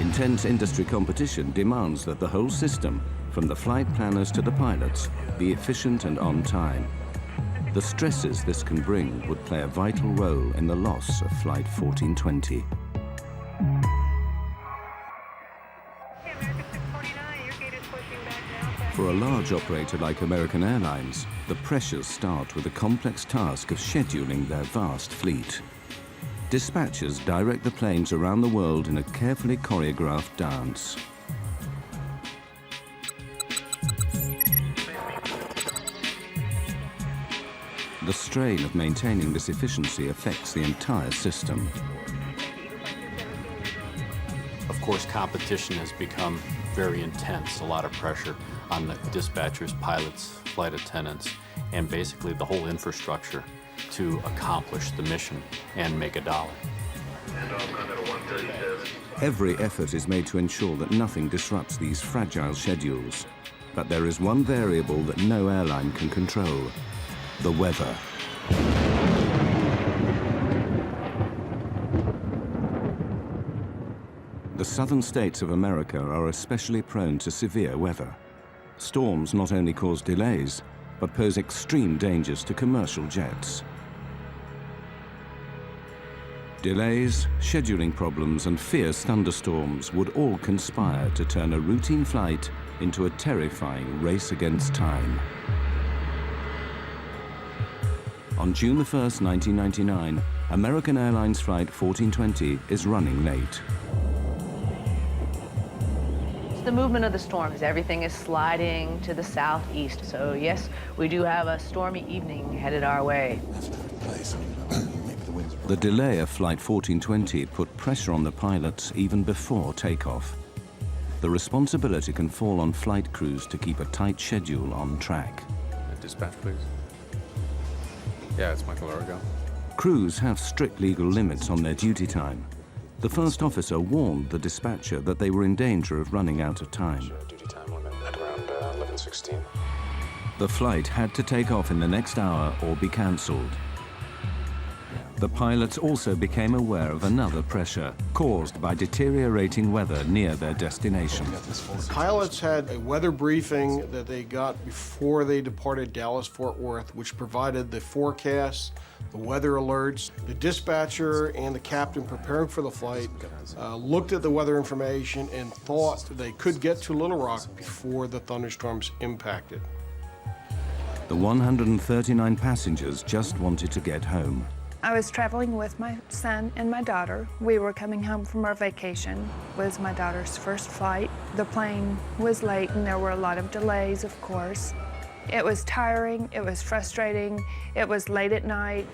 Intense industry competition demands that the whole system, from the flight planners to the pilots, be efficient and on time. The stresses this can bring would play a vital role in the loss of Flight 1420. For a large operator like American Airlines, the pressures start with the complex task of scheduling their vast fleet. Dispatchers direct the planes around the world in a carefully choreographed dance. The strain of maintaining this efficiency affects the entire system. Of course, competition has become very intense, a lot of pressure on the dispatchers, pilots, flight attendants, and basically the whole infrastructure to accomplish the mission and make a dollar. Every effort is made to ensure that nothing disrupts these fragile schedules. But there is one variable that no airline can control: the weather. The southern states of America are especially prone to severe weather. Storms not only cause delays, but pose extreme dangers to commercial jets. Delays, scheduling problems, and fierce thunderstorms would all conspire to turn a routine flight into a terrifying race against time. On June 1st, 1999, American Airlines Flight 1420 is running late. The movement of the storms, everything is sliding to the southeast. So yes, we do have a stormy evening headed our way. The delay of Flight 1420 put pressure on the pilots even before takeoff. The responsibility can fall on flight crews to keep a tight schedule on track. Dispatch, please. Yeah, it's Michael Arago. Crews have strict legal limits on their duty time. The first officer warned the dispatcher that they were in danger of running out of time. Duty time limit at around 11:16. The flight had to take off in the next hour or be cancelled. The pilots also became aware of another pressure caused by deteriorating weather near their destination. Pilots had a weather briefing that they got before they departed Dallas-Fort Worth, which provided the forecasts, the weather alerts. The dispatcher and the captain preparing for the flight looked at the weather information and thought they could get to Little Rock before the thunderstorms impacted. The 139 passengers just wanted to get home. I was traveling with my son and my daughter. We were coming home from our vacation. It was my daughter's first flight. The plane was late and there were a lot of delays, of course. It was tiring, it was frustrating, it was late at night.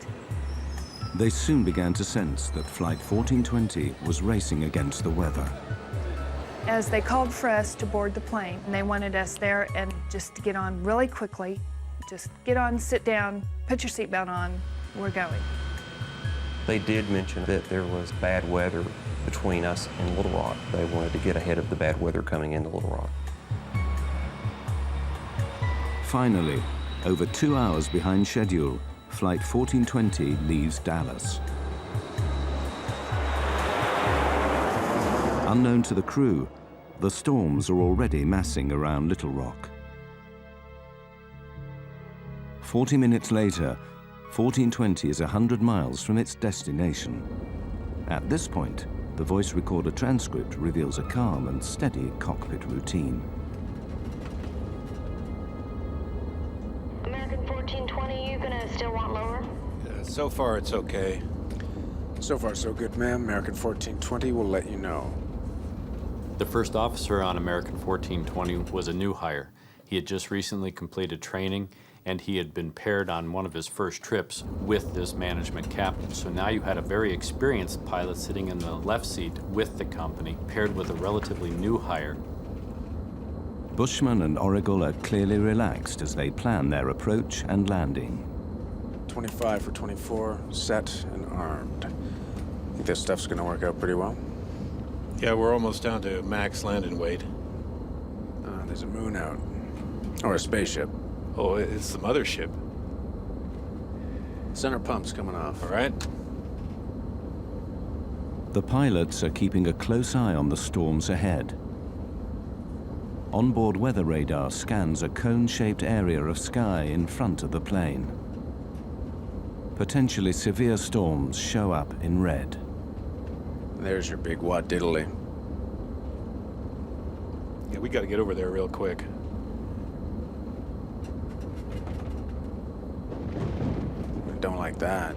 They soon began to sense that Flight 1420 was racing against the weather. As they called for us to board the plane, and they wanted us there and just to get on really quickly. Just get on, sit down, put your seatbelt on, we're going. They did mention that there was bad weather between us and Little Rock. They wanted to get ahead of the bad weather coming into Little Rock. Finally, over 2 hours behind schedule, Flight 1420 leaves Dallas. Unknown to the crew, the storms are already massing around Little Rock. 40 minutes later, 1420 is 100 miles from its destination. At this point, the voice recorder transcript reveals a calm and steady cockpit routine. American 1420, you gonna still want lower? So far, it's okay. So far, so good, ma'am. American 1420 will let you know. The first officer on American 1420 was a new hire. He had just recently completed training, and he had been paired on one of his first trips with this management captain. So now you had a very experienced pilot sitting in the left seat with the company, paired with a relatively new hire. Bushman and Origal are clearly relaxed as they plan their approach and landing. 25 for 24, set and armed. Think this stuff's gonna work out pretty well? Yeah, we're almost down to max landing weight. There's a moon out. Or a spaceship. Oh, it's the mothership. Center pump's coming off. All right. The pilots are keeping a close eye on the storms ahead. Onboard weather radar scans a cone-shaped area of sky in front of the plane. Potentially severe storms show up in red. There's your big wad diddly. Yeah, we gotta get over there real quick. Don't like that.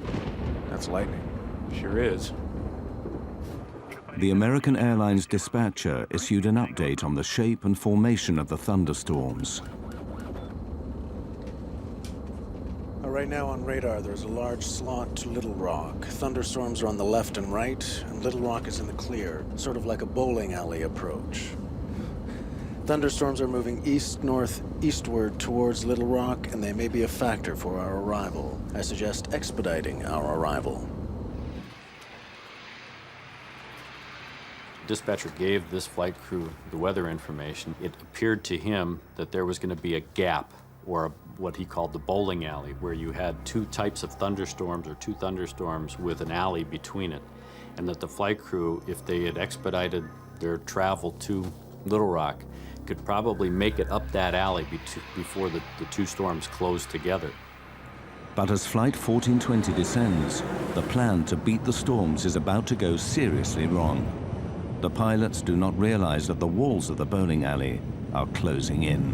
That's lightning. Sure is. The American Airlines dispatcher issued an update on the shape and formation of the thunderstorms. Right now on radar, there's a large slot to Little Rock. Thunderstorms are on the left and right, and Little Rock is in the clear, sort of like a bowling alley approach. Thunderstorms are moving east-north-eastward towards Little Rock, and they may be a factor for our arrival. I suggest expediting our arrival. Dispatcher gave this flight crew the weather information. It appeared to him that there was going to be a gap, or what he called the bowling alley, where you had two types of thunderstorms, or two thunderstorms with an alley between it. And that the flight crew, if they had expedited their travel to Little Rock, could probably make it up that alley before the two storms closed together. But as Flight 1420 descends, the plan to beat the storms is about to go seriously wrong. The pilots do not realize that the walls of the bowling alley are closing in.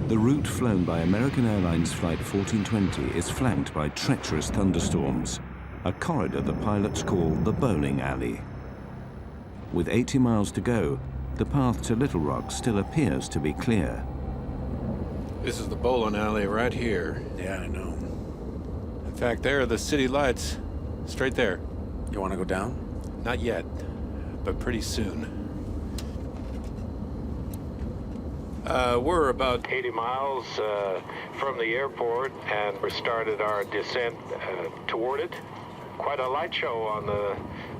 The route flown by American Airlines Flight 1420 is flanked by treacherous thunderstorms, a corridor the pilots call the bowling alley. With 80 miles to go, the path to Little Rock still appears to be clear. This is the bowling alley right here. Yeah, I know. In fact, there are the city lights. Straight there. You want to go down? Not yet, but pretty soon. We're about 80 miles from the airport, and we started our descent toward it. Quite a light show on the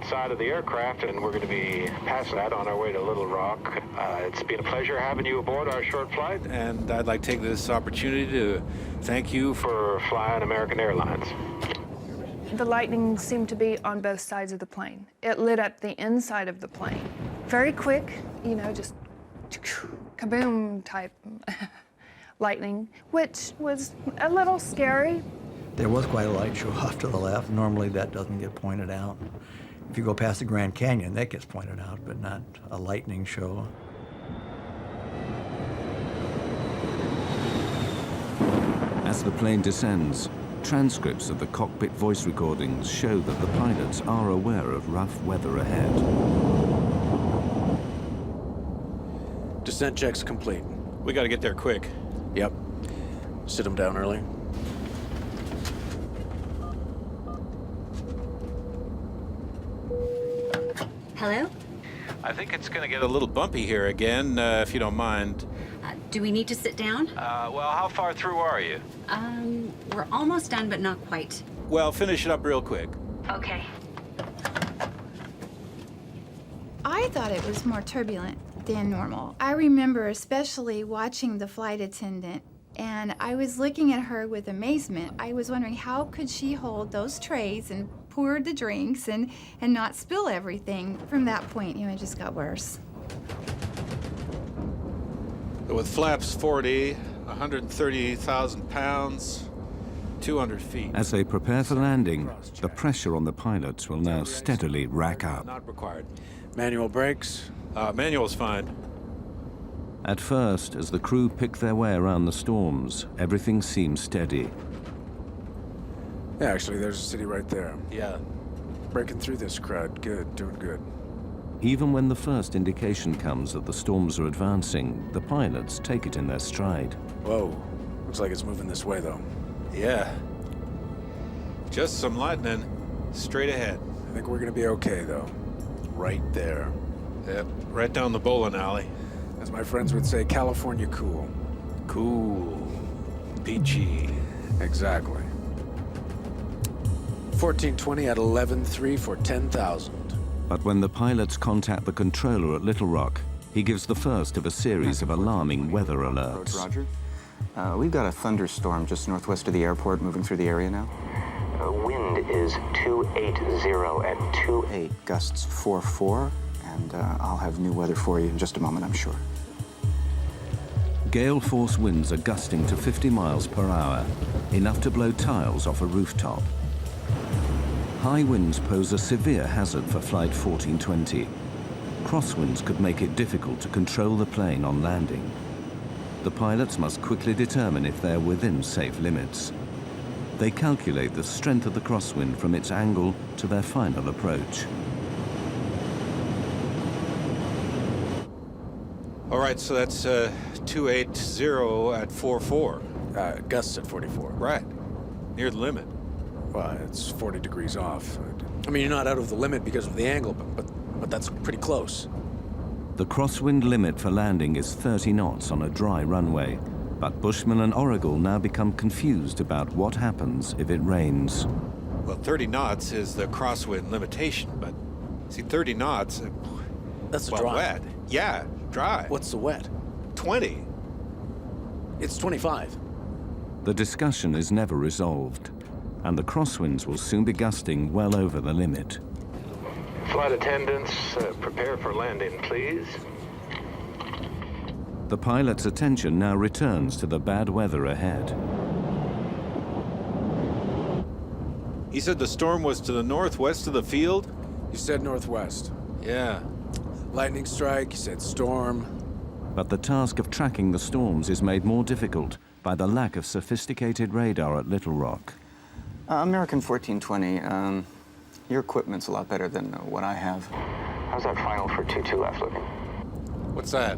side of the aircraft, and we're going to be past that on our way to Little Rock. It's been a pleasure having you aboard our short flight, and I'd like to take this opportunity to thank you for flying American Airlines. The lightning seemed to be on both sides of the plane. It lit up the inside of the plane. Very quick, you know, just kaboom type lightning, which was a little scary. There was quite a light show off to the left. Normally that doesn't get pointed out. If you go past the Grand Canyon, that gets pointed out, but not a lightning show. As the plane descends, transcripts of the cockpit voice recordings show that the pilots are aware of rough weather ahead. Descent check's complete. We got to get there quick. Yep. Sit them down early. Hello? I think it's going to get a little bumpy here again, if you don't mind. Do we need to sit down? Well, how far through are you? We're almost done, but not quite. Well, finish it up real quick. Okay. I thought it was more turbulent than normal. I remember especially watching the flight attendant, and I was looking at her with amazement. I was wondering, how could she hold those trays and pour the drinks and not spill everything? From that point, you know, it just got worse. With flaps 40, 130,000 pounds, 200 feet. As they prepare for landing, the pressure on the pilots will now steadily rack up. Not required. Manual brakes? Manual's fine. At first, as the crew pick their way around the storms, everything seems steady. Yeah, actually, there's a city right there. Yeah. Breaking through this crowd. Good, doing good. Even when the first indication comes that the storms are advancing, the pilots take it in their stride. Whoa. Looks like it's moving this way, though. Yeah. Just some lightning. Straight ahead. I think we're gonna be okay, though. Right there. Yep, right down the bowling alley. As my friends would say, California cool. Cool. Peachy. Exactly. 1420 at 11.3 for 10,000. But when the pilots contact the controller at Little Rock, he gives the first of a series of alarming weather alerts. Roger. We've got a thunderstorm just northwest of the airport moving through the area now. Wind is 280 at 2.8, gusts 4.4, and I'll have new weather for you in just a moment, I'm sure. Gale force winds are gusting to 50 miles per hour, enough to blow tiles off a rooftop. High winds pose a severe hazard for Flight 1420. Crosswinds could make it difficult to control the plane on landing. The pilots must quickly determine if they're within safe limits. They calculate the strength of the crosswind from its angle to their final approach. All right, so that's 280 at 4.4. Gusts at 44. Right. Near the limit. Well, it's 40 degrees off. I mean, you're not out of the limit because of the angle, but that's pretty close. The crosswind limit for landing is 30 knots on a dry runway, but Bushman and Oracle now become confused about what happens if it rains. Well, 30 knots is the crosswind limitation, but see, 30 knots... That's well, dry. Wet. Yeah, dry. What's the wet? 20. It's 25. The discussion is never resolved, and the crosswinds will soon be gusting well over the limit. Flight attendants, prepare for landing, please. The pilot's attention now returns to the bad weather ahead. He said the storm was to the northwest of the field? You said northwest. Yeah. Lightning strike, you said storm. But the task of tracking the storms is made more difficult by the lack of sophisticated radar at Little Rock. American 1420, your equipment's a lot better than what I have. How's that final for 2-2 left looking? What's that?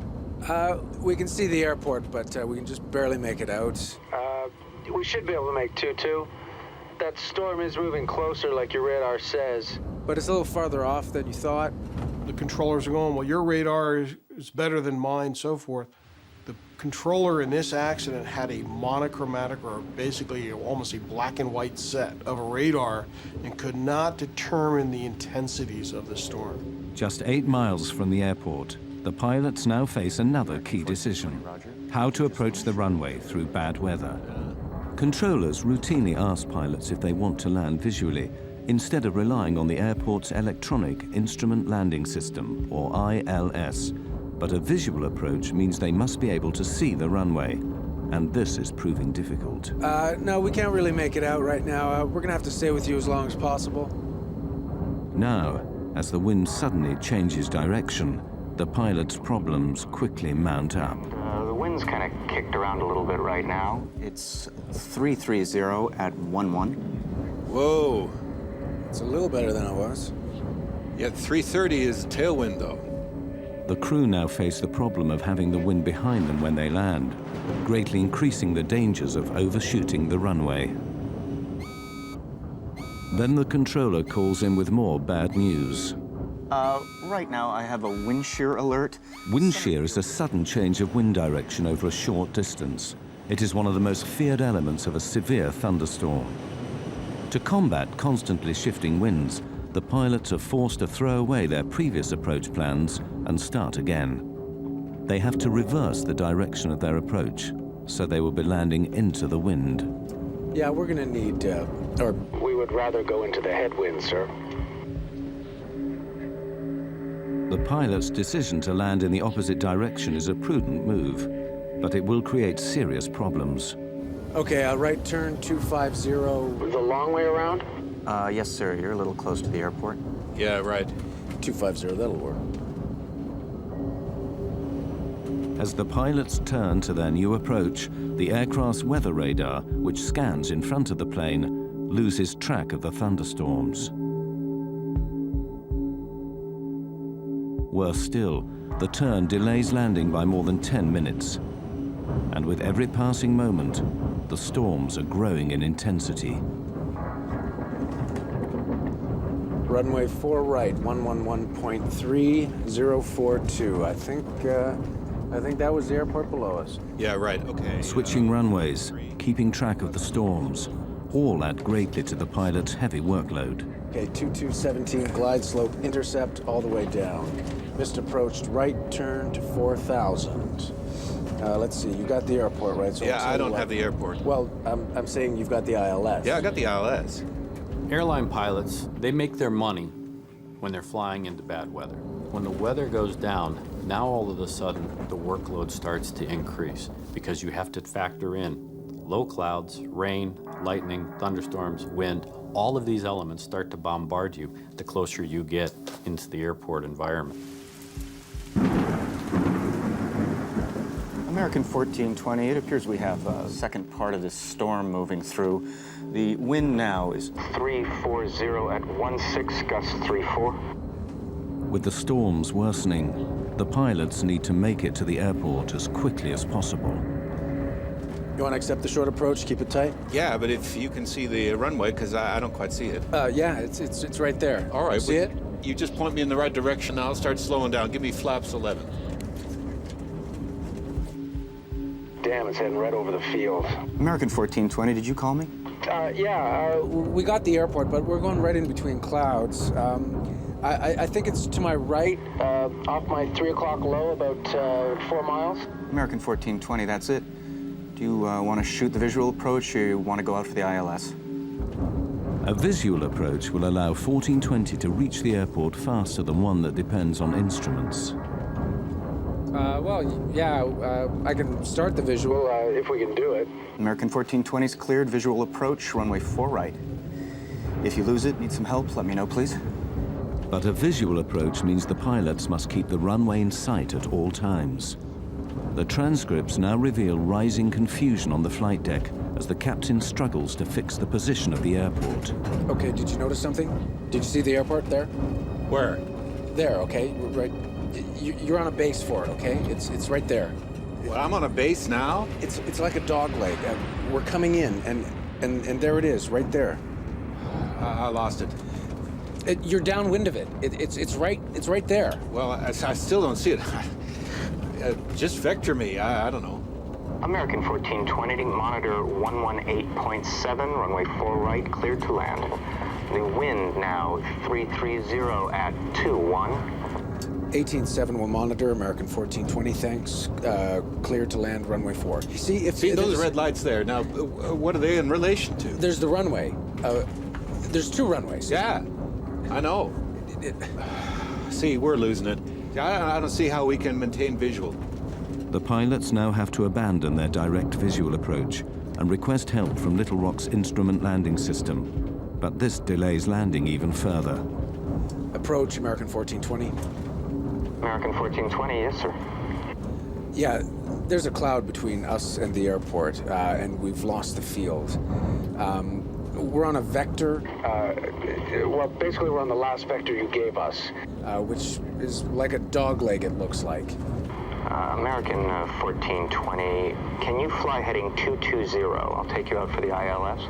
We can see the airport, but we can just barely make it out. We should be able to make 2-2. That storm is moving closer like your radar says. But it's a little farther off than you thought. The controllers are going, well, your radar is better than mine, so forth. The controller in this accident had a monochromatic, or basically almost a black and white set of a radar, and could not determine the intensities of the storm. Just 8 miles from the airport, the pilots now face another key decision: how to approach the runway through bad weather. Controllers routinely ask pilots if they want to land visually, instead of relying on the airport's Electronic Instrument Landing System, or ILS. But a visual approach means they must be able to see the runway, and this is proving difficult. No, we can't really make it out right now. We're gonna have to stay with you as long as possible. Now, as the wind suddenly changes direction, the pilot's problems quickly mount up. The wind's kind of kicked around a little bit right now. It's 330 at 11. Whoa. It's a little better than it was. Yeah, 330 is tailwind, though. The crew now face the problem of having the wind behind them when they land, greatly increasing the dangers of overshooting the runway. Then the controller calls in with more bad news. Right now I have a wind shear alert. Wind shear is a sudden change of wind direction over a short distance. It is one of the most feared elements of a severe thunderstorm. To combat constantly shifting winds, the pilots are forced to throw away their previous approach plans and start again. They have to reverse the direction of their approach, so they will be landing into the wind. Yeah, we're gonna need, or... We would rather go into the headwind, sir. The pilot's decision to land in the opposite direction is a prudent move, but it will create serious problems. Okay, right turn 250. The long way around? Yes, sir. You're a little close to the airport. Yeah, right. 250, that'll work. As the pilots turn to their new approach, the aircraft's weather radar, which scans in front of the plane, loses track of the thunderstorms. Worse still, the turn delays landing by more than 10 minutes. And with every passing moment, the storms are growing in intensity. Runway 4 right, 111.3042. I think that was the airport below us. Yeah, right, okay. Switching runways, keeping track of the storms, all add greatly to the pilot's heavy workload. Okay, 2217, glide slope, intercept all the way down. Missed approached, right turn to 4000. Let's see, you got the airport, right? So yeah, I don't have the airport. Well, I'm saying you've got the ILS. Yeah, I got the ILS. Airline pilots, they make their money when they're flying into bad weather. When the weather goes down, now all of a sudden the workload starts to increase because you have to factor in low clouds, rain, lightning, thunderstorms, wind. All of these elements start to bombard you the closer you get into the airport environment. American 1420, it appears we have a second part of this storm moving through. The wind now is 340 at 16, gust 34. With the storms worsening, the pilots need to make it to the airport as quickly as possible. You want to accept the short approach, keep it tight? Yeah, but if you can see the runway, because I don't quite see it. Yeah, it's right there. All right. You see it? You just point me in the right direction, I'll start slowing down. Give me flaps 11. Damn, it's heading right over the field. American 1420, did you call me? We got the airport, but we're going right in between clouds. I think it's to my right, Off my 3 o'clock low, about 4 miles. American 1420, that's it. Do you want to shoot the visual approach, or you want to go out for the ILS? A visual approach will allow 1420 to reach the airport faster than one that depends on instruments. I can start the visual if we can do it. American 1420's cleared, visual approach, runway 4 right. If you lose it, need some help, let me know, please. But a visual approach means the pilots must keep the runway in sight at all times. The transcripts now reveal rising confusion on the flight deck as the captain struggles to fix the position of the airport. Okay, did you notice something? Did you see the airport there? Where? There, okay, right. You're on a base for it, okay? It's right there. Well, I'm on a base now? It's like a dog leg. We're coming in, and there it is, right there. I lost it. You're downwind of it. It's right there. Well, I still don't see it. Just vector me. I don't know. American 1420, monitor 118.7, runway 4 right, cleared to land. The wind now 330 at 21. 18.7 will monitor, American 1420, thanks. Cleared to land, runway 4. See those red lights there. Now, what are they in relation to? There's the runway. There's 2 runways. Yeah, I know. See, we're losing it. I don't see how we can maintain visual. The pilots now have to abandon their direct visual approach and request help from Little Rock's instrument landing system. But this delays landing even further. Approach, American 1420. American 1420, yes, sir. Yeah, there's a cloud between us and the airport, and we've lost the field. We're on a vector. Well, basically, we're on the last vector you gave us. Which is like a dog leg, it looks like. American 1420, can you fly heading 220? I'll take you out for the ILS.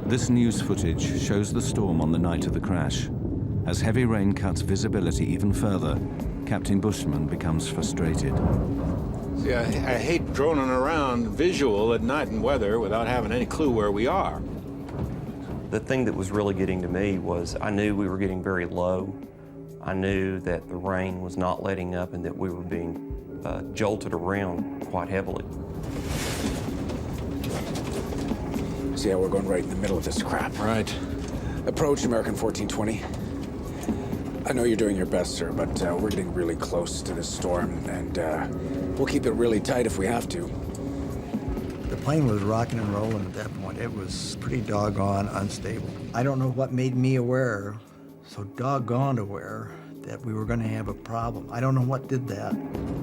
This news footage shows the storm on the night of the crash. As heavy rain cuts visibility even further, Captain Bushman becomes frustrated. See, I hate droning around visual at night and weather without having any clue where we are. The thing that was really getting to me was I knew we were getting very low. I knew that the rain was not letting up and that we were being jolted around quite heavily. See how we're going right in the middle of this crap. Right. Approach, American 1420. I know you're doing your best, sir, but we're getting really close to this storm, and we'll keep it really tight if we have to. The plane was rocking and rolling at that point. It was pretty doggone unstable. I don't know what made me aware, so doggone aware, that we were going to have a problem. I don't know what did that.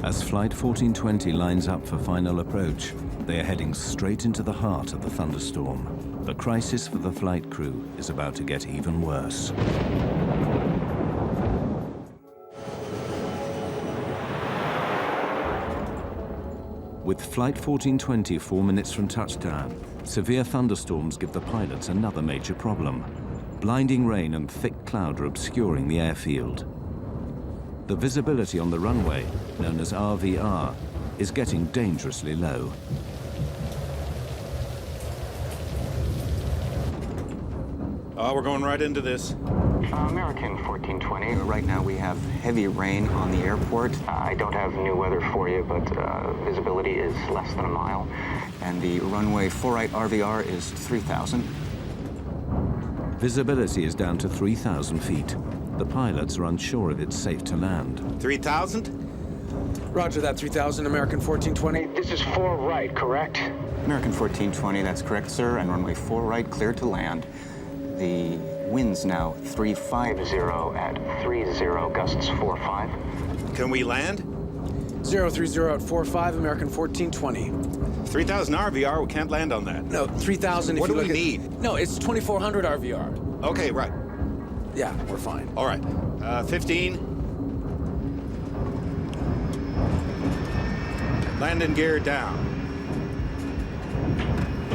As Flight 1420 lines up for final approach, they are heading straight into the heart of the thunderstorm. The crisis for the flight crew is about to get even worse. With Flight 1420 4 minutes from touchdown, severe thunderstorms give the pilots another major problem. Blinding rain and thick cloud are obscuring the airfield. The visibility on the runway, known as RVR, is getting dangerously low. We're going right into this. American 1420. Right now we have heavy rain on the airport. I don't have new weather for you, but visibility is less than a mile. And the runway 4 right RVR is 3,000. Visibility is down to 3,000 feet. The pilots are unsure if it's safe to land. 3,000? Roger that, 3,000, American 1420. This is 4 right, correct? American 1420, that's correct, sir. And runway 4 right, cleared to land. The wind's now 350 at 30, gusts 4-5. Can we land? 030 at 45, American 1420. 3,000 RVR, we can't land on that. No, 3,000 if what you do look we at... need? No, it's 2,400 RVR. Okay, right. Yeah, we're fine. All right. 15. Landing gear down.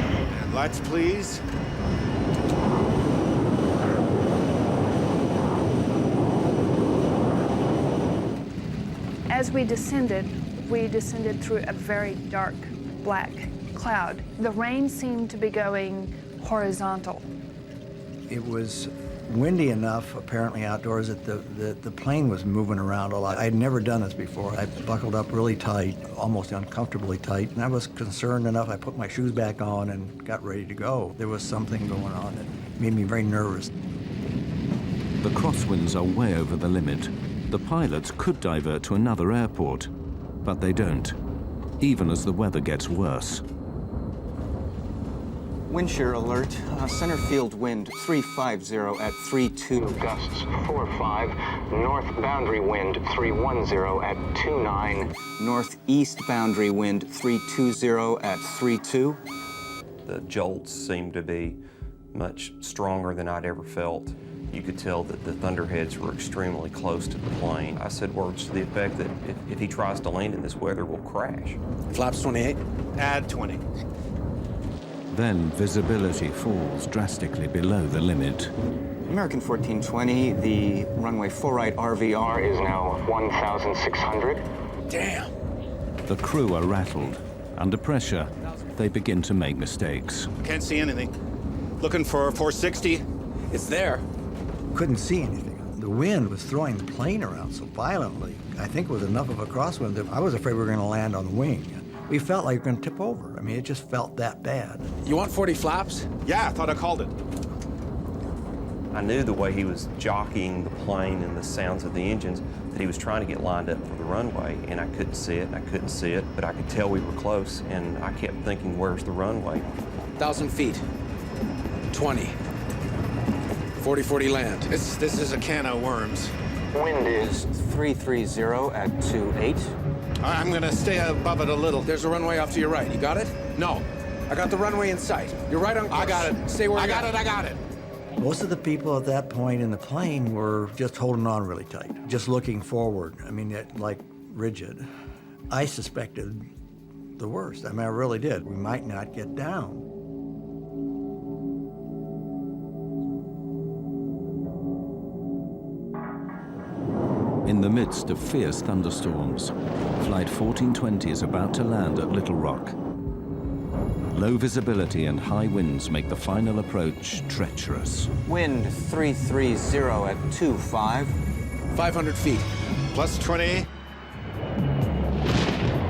And lights, please. As we descended through a very dark black cloud. The rain seemed to be going horizontal. It was windy enough, apparently outdoors, that the plane was moving around a lot. I'd never done this before. I buckled up really tight, almost uncomfortably tight, and I was concerned enough. I put my shoes back on and got ready to go. There was something going on that made me very nervous. The crosswinds are way over the limit. The pilots could divert to another airport, but they don't, even as the weather gets worse. Wind shear alert. Center field wind 350 at 32. Gusts 4-5. North boundary wind 310 at 29. Northeast boundary wind 320 at 32. The jolts seemed to be much stronger than I'd ever felt. You could tell that the thunderheads were extremely close to the plane. I said words to the effect that if he tries to land in this weather, we'll crash. Flaps 28. Add 20. Then visibility falls drastically below the limit. American 1420, the runway 4 right RVR is now 1,600. Damn. The crew are rattled. Under pressure, they begin to make mistakes. Can't see anything. Looking for 460. It's there. Couldn't see anything. The wind was throwing the plane around so violently. I think it was enough of a crosswind that I was afraid we were going to land on the wing. We felt like we were going to tip over. I mean, it just felt that bad. You want 40 flaps? Yeah, I thought I called it. I knew the way he was jockeying the plane and the sounds of the engines that he was trying to get lined up for the runway, and I couldn't see it, and I couldn't see it, but I could tell we were close, and I kept thinking, where's the runway? 1,000 feet. 20. 40-40 land. This is a can of worms. Wind is 330 at 28. I'm gonna stay above it a little. There's a runway off to your right. You got it? No. I got the runway in sight. You're right on course. I got it. Stay where I you got it. I got it. Most of the people at that point in the plane were just holding on really tight, just looking forward. I mean, like rigid. I suspected the worst. I mean, I really did. We might not get down. In the midst of fierce thunderstorms, Flight 1420 is about to land at Little Rock. Low visibility and high winds make the final approach treacherous. Wind 330 at 25. 500 feet. Plus 20.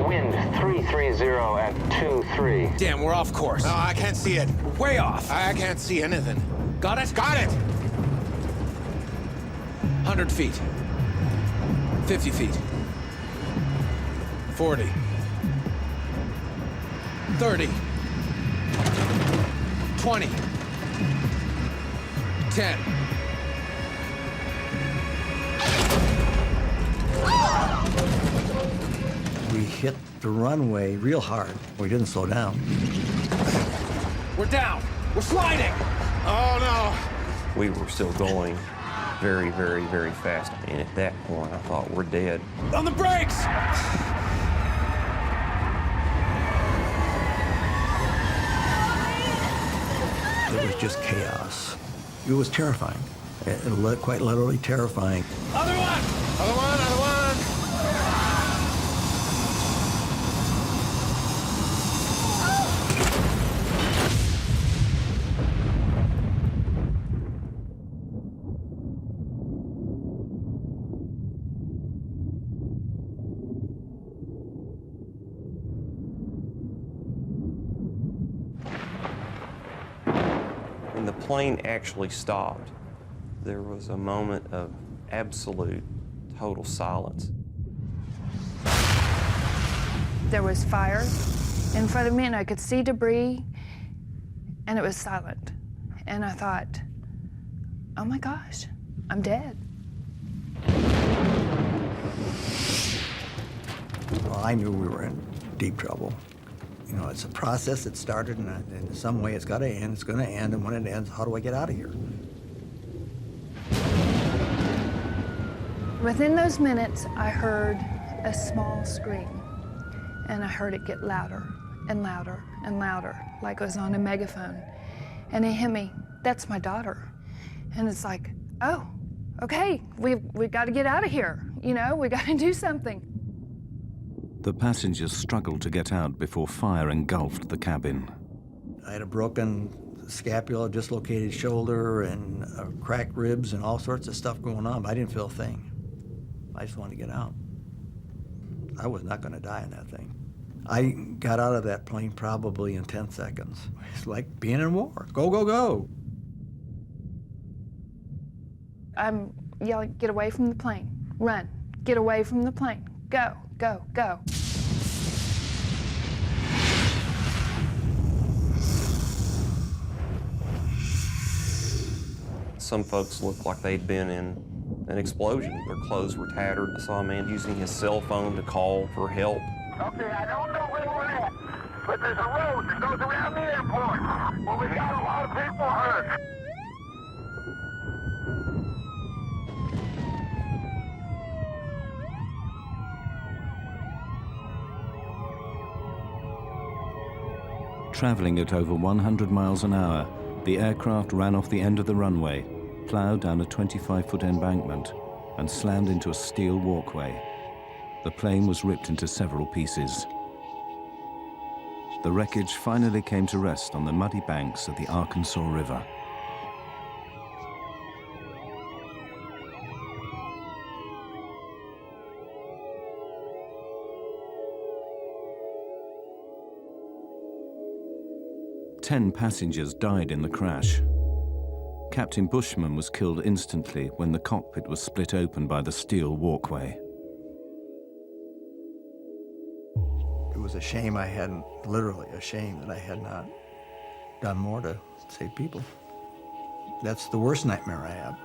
Wind 330 at 23. Damn, we're off course. No, I can't see it. We're way off. I can't see anything. Got it? Got it! 100 feet. 50 feet. 40. 30. 20. 10. We hit the runway real hard. We didn't slow down. We're down. We're sliding. Oh, no. We were still going very, very, very fast. And at that point, I thought, we're dead. On the brakes! It was just chaos. It was terrifying. Quite literally terrifying. Other one! Other one, other one! When the plane actually stopped, there was a moment of absolute, total silence. There was fire in front of me, and I could see debris, and it was silent. And I thought, oh my gosh, I'm dead. Well, I knew we were in deep trouble. You know, it's a process that started, and in some way it's got to end. It's going to end, and when it ends, how do I get out of here? Within those minutes, I heard a small scream, and I heard it get louder and louder and louder, like it was on a megaphone. And it hit me, that's my daughter. And it's like, oh, okay, we've got to get out of here. You know, we got to do something. The passengers struggled to get out before fire engulfed the cabin. I had a broken scapula, dislocated shoulder, and cracked ribs, and all sorts of stuff going on, but I didn't feel a thing. I just wanted to get out. I was not going to die in that thing. I got out of that plane probably in 10 seconds. It's like being in war. Go, go, go. I'm yelling, get away from the plane. Run. Get away from the plane. Go, go, go. Some folks looked like they'd been in an explosion. Their clothes were tattered. I saw a man using his cell phone to call for help. Okay, I don't know where we're at, but there's a road that goes around the airport. Well, we got a lot of people hurt. Traveling at over 100 miles an hour, the aircraft ran off the end of the runway, plowed down a 25-foot embankment, and slammed into a steel walkway. The plane was ripped into several pieces. The wreckage finally came to rest on the muddy banks of the Arkansas River. Ten passengers died in the crash. Captain Bushman was killed instantly when the cockpit was split open by the steel walkway. It was a shame I hadn't, literally a shame that I had not done more to save people. That's the worst nightmare I have.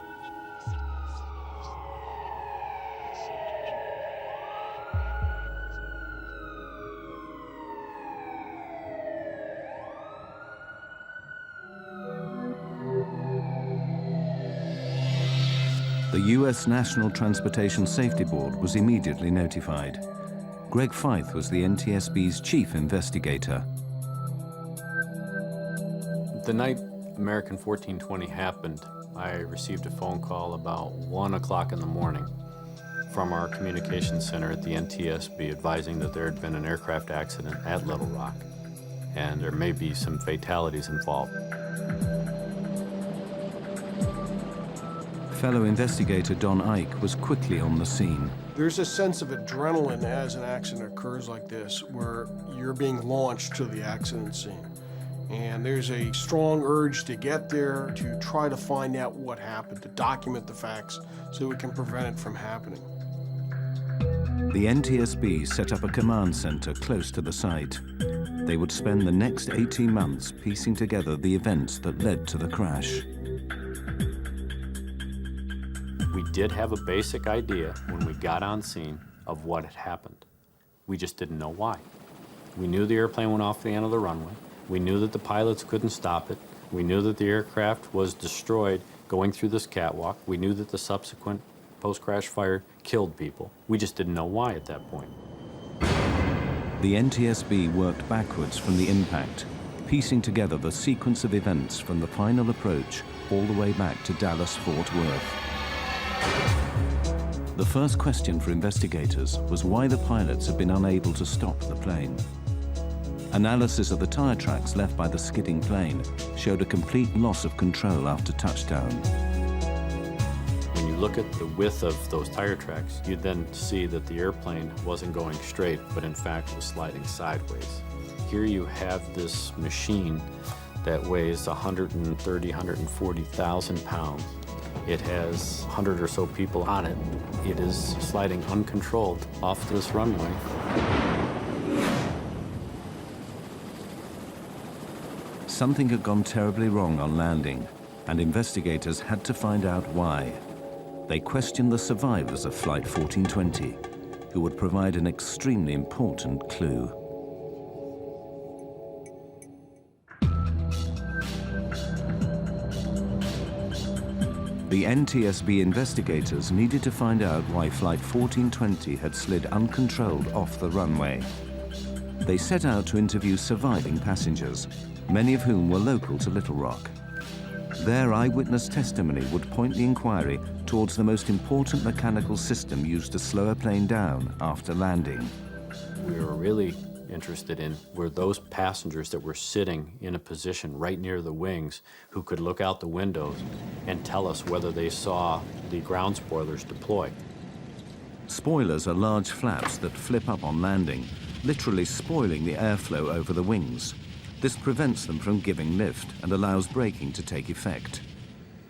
The U.S. National Transportation Safety Board was immediately notified. Greg Feith was the NTSB's chief investigator. The night American 1420 happened, I received a phone call about 1 o'clock in the morning from our communications center at the NTSB advising that there had been an aircraft accident at Little Rock and there may be some fatalities involved. Fellow investigator Don Ike was quickly on the scene. There's a sense of adrenaline as an accident occurs like this, where you're being launched to the accident scene. And there's a strong urge to get there, to try to find out what happened, to document the facts so we can prevent it from happening. The NTSB set up a command center close to the site. They would spend the next 18 months piecing together the events that led to the crash. We did have a basic idea when we got on scene of what had happened. We just didn't know why. We knew the airplane went off the end of the runway. We knew that the pilots couldn't stop it. We knew that the aircraft was destroyed going through this catwalk. We knew that the subsequent post-crash fire killed people. We just didn't know why at that point. The NTSB worked backwards from the impact, piecing together the sequence of events from the final approach all the way back to Dallas-Fort Worth. The first question for investigators was why the pilots had been unable to stop the plane. Analysis of the tire tracks left by the skidding plane showed a complete loss of control after touchdown. When you look at the width of those tire tracks, you then see that the airplane wasn't going straight, but in fact was sliding sideways. Here you have this machine that weighs 130,000, 140,000 pounds. It has 100 or so people on it. It is sliding uncontrolled off this runway. Something had gone terribly wrong on landing, and investigators had to find out why. They questioned the survivors of Flight 1420, who would provide an extremely important clue. The NTSB investigators needed to find out why Flight 1420 had slid uncontrolled off the runway. They set out to interview surviving passengers, many of whom were local to Little Rock. Their eyewitness testimony would point the inquiry towards the most important mechanical system used to slow a plane down after landing. We were really interested in were those passengers that were sitting in a position right near the wings who could look out the windows and tell us whether they saw the ground spoilers deploy. Spoilers are large flaps that flip up on landing, literally spoiling the airflow over the wings. This prevents them from giving lift and allows braking to take effect.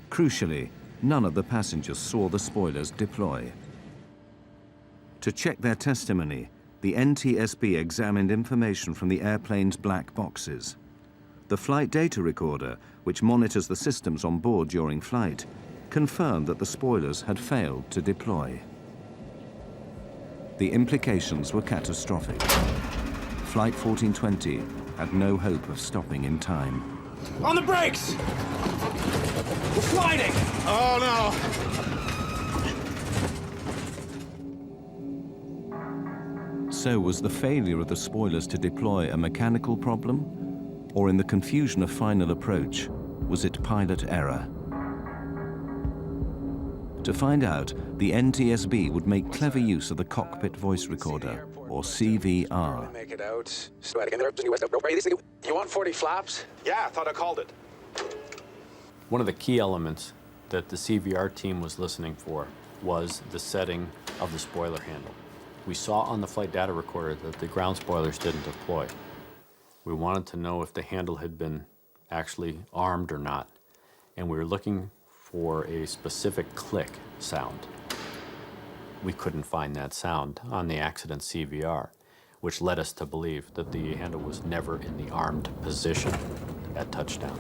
Crucially, none of the passengers saw the spoilers deploy. To check their testimony, the NTSB examined information from the airplane's black boxes. The flight data recorder, which monitors the systems on board during flight, confirmed that the spoilers had failed to deploy. The implications were catastrophic. Flight 1420 had no hope of stopping in time. On the brakes! We're sliding! Oh, no! So was the failure of the spoilers to deploy a mechanical problem? Or in the confusion of final approach, was it pilot error? To find out, the NTSB would make clever use of the cockpit voice recorder, or CVR. Make it out. You want 40 flaps? Yeah, I thought I called it. One of the key elements that the CVR team was listening for was the setting of the spoiler handle. We saw on the flight data recorder that the ground spoilers didn't deploy. We wanted to know if the handle had been actually armed or not, and we were looking for a specific click sound. We couldn't find that sound on the accident CVR, which led us to believe that the handle was never in the armed position at touchdown.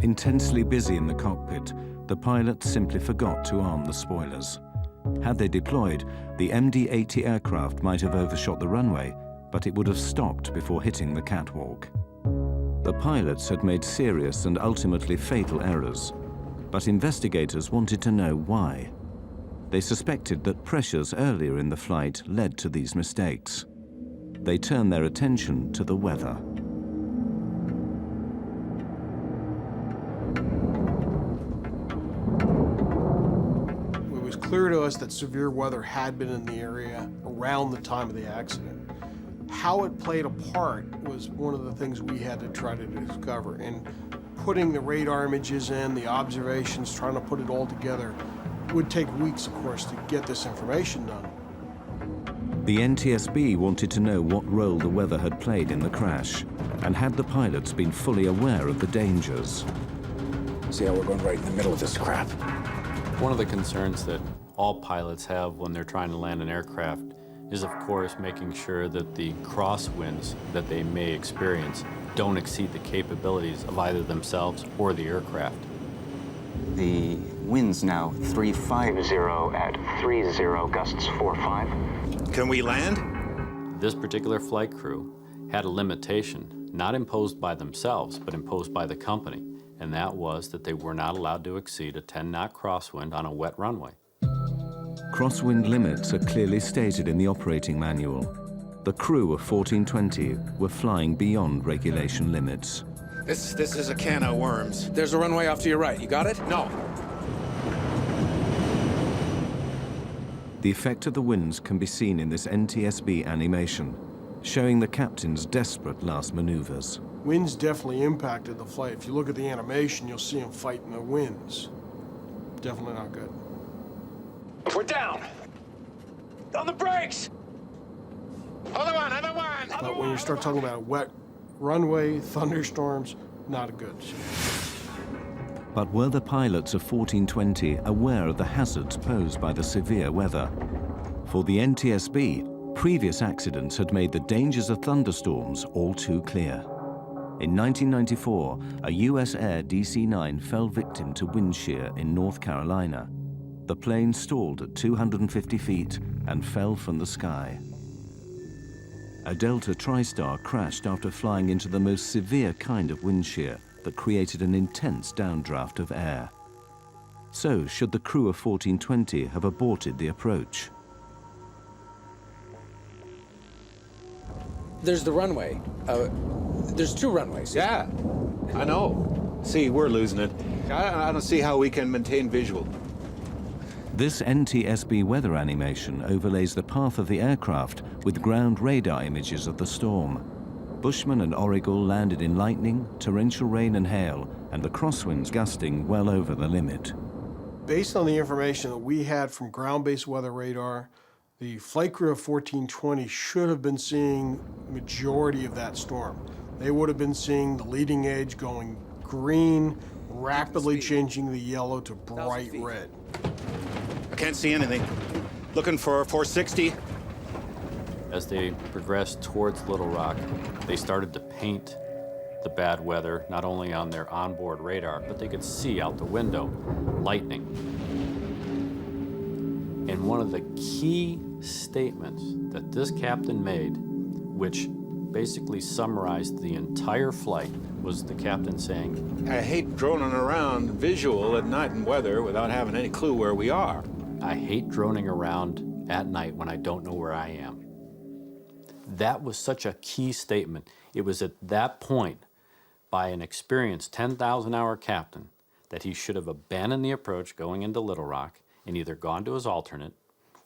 Intensely busy in the cockpit, the pilot simply forgot to arm the spoilers. Had they deployed, the MD-80 aircraft might have overshot the runway, but it would have stopped before hitting the catwalk. The pilots had made serious and ultimately fatal errors, but investigators wanted to know why. They suspected that pressures earlier in the flight led to these mistakes. They turned their attention to the weather. It was clear to us that severe weather had been in the area around the time of the accident. How it played a part was one of the things we had to try to discover. And putting the radar images in, the observations, trying to put it all together, would take weeks, of course, to get this information done. The NTSB wanted to know what role the weather had played in the crash, and had the pilots been fully aware of the dangers. See how we're going right in the middle of this crap. One of the concerns that all pilots have when they're trying to land an aircraft is, of course, making sure that the crosswinds that they may experience don't exceed the capabilities of either themselves or the aircraft. The wind's now 350 at 30, gusts 45. Can we land? This particular flight crew had a limitation, not imposed by themselves, but imposed by the company, and that was that they were not allowed to exceed a 10-knot crosswind on a wet runway. Crosswind limits are clearly stated in the operating manual. The crew of 1420 were flying beyond regulation limits. This is a can of worms. There's a runway off to your right. You got it? No. The effect of the winds can be seen in this NTSB animation, showing the captain's desperate last maneuvers. Winds definitely impacted the flight. If you look at the animation, you'll see them fighting the winds. Definitely not good. We're down! On the brakes! Other one! But when you start talking about a wet runway, thunderstorms, not good. But were the pilots of 1420 aware of the hazards posed by the severe weather? For the NTSB, previous accidents had made the dangers of thunderstorms all too clear. In 1994, a US Air DC-9 fell victim to wind shear in North Carolina. The plane stalled at 250 feet and fell from the sky. A Delta TriStar crashed after flying into the most severe kind of wind shear that created an intense downdraft of air. So, should the crew of 1420 have aborted the approach? There's the runway. There's two runways. Yeah, I know. See, we're losing it. I don't see how we can maintain visual. This NTSB weather animation overlays the path of the aircraft with ground radar images of the storm. Bushman and Origal landed in lightning, torrential rain and hail, and the crosswinds gusting well over the limit. Based on the information that we had from ground-based weather radar, the flight crew of 1420 should have been seeing the majority of that storm. They would have been seeing the leading edge going green, rapidly changing the yellow to bright red. I can't see anything. Looking for 460. As they progressed towards Little Rock, they started to paint the bad weather not only on their onboard radar, but they could see out the window lightning. And one of the key statements that this captain made, which basically summarized the entire flight, was the captain saying, I hate droning around visual at night in weather without having any clue where we are. I hate droning around at night when I don't know where I am. That was such a key statement. It was at that point, by an experienced 10,000-hour captain, that he should have abandoned the approach going into Little Rock and either gone to his alternate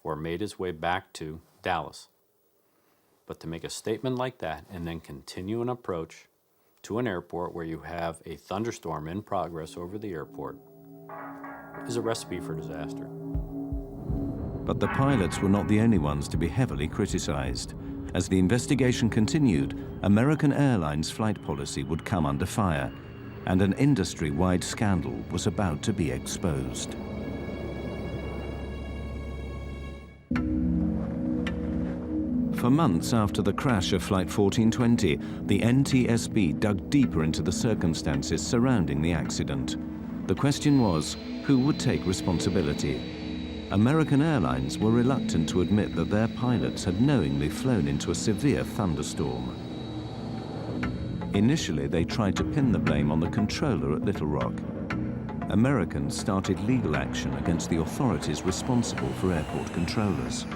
or made his way back to Dallas. But to make a statement like that and then continue an approach to an airport where you have a thunderstorm in progress over the airport is a recipe for disaster. But the pilots were not the only ones to be heavily criticized. As the investigation continued, American Airlines flight policy would come under fire, and an industry-wide scandal was about to be exposed. For months after the crash of Flight 1420, the NTSB dug deeper into the circumstances surrounding the accident. The question was, who would take responsibility? American Airlines were reluctant to admit that their pilots had knowingly flown into a severe thunderstorm. Initially, they tried to pin the blame on the controller at Little Rock. Americans started legal action against the authorities responsible for airport controllers.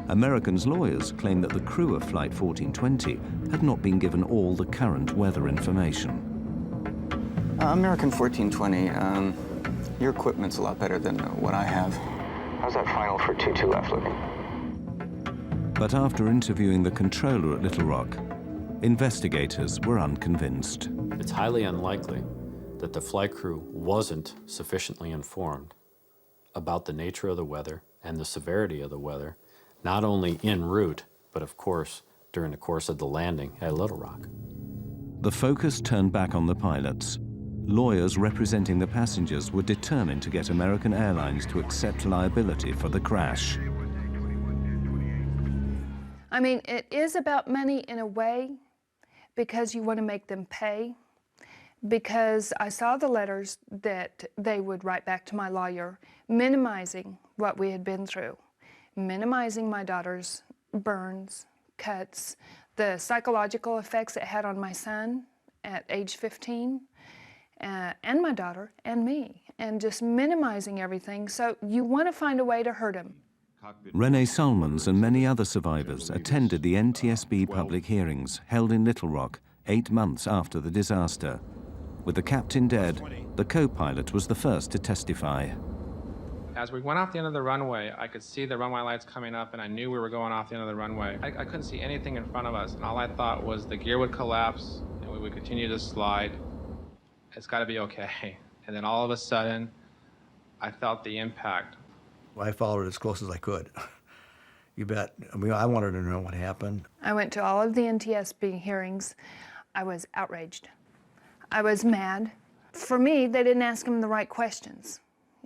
Americans' lawyers claimed that the crew of Flight 1420 had not been given all the current weather information. American 1420, your equipment's a lot better than what I have. How's that final for 22 left looking? But after interviewing the controller at Little Rock, investigators were unconvinced. It's highly unlikely that the flight crew wasn't sufficiently informed about the nature of the weather and the severity of the weather, not only en route, but of course during the course of the landing at Little Rock. The focus turned back on the pilots. Lawyers representing the passengers were determined to get American Airlines to accept liability for the crash. I mean, it is about money in a way, because you want to make them pay. Because I saw the letters that they would write back to my lawyer, minimizing what we had been through, minimizing my daughter's burns, cuts, the psychological effects it had on my son at age 15, and my daughter and me, and just minimizing everything. So you want to find a way to hurt him. Renee Solomons and many other survivors attended the NTSB public hearings held in Little Rock 8 months after the disaster. With the captain dead, the co-pilot was the first to testify. As we went off the end of the runway, I could see the runway lights coming up, and I knew we were going off the end of the runway. I couldn't see anything in front of us, and all I thought was the gear would collapse, and we would continue to slide. It's got to be okay. And then all of a sudden, I felt the impact. I followed it as close as I could. You bet. I mean, I wanted to know what happened. I went to all of the NTSB hearings. I was outraged. I was mad. For me, they didn't ask him the right questions.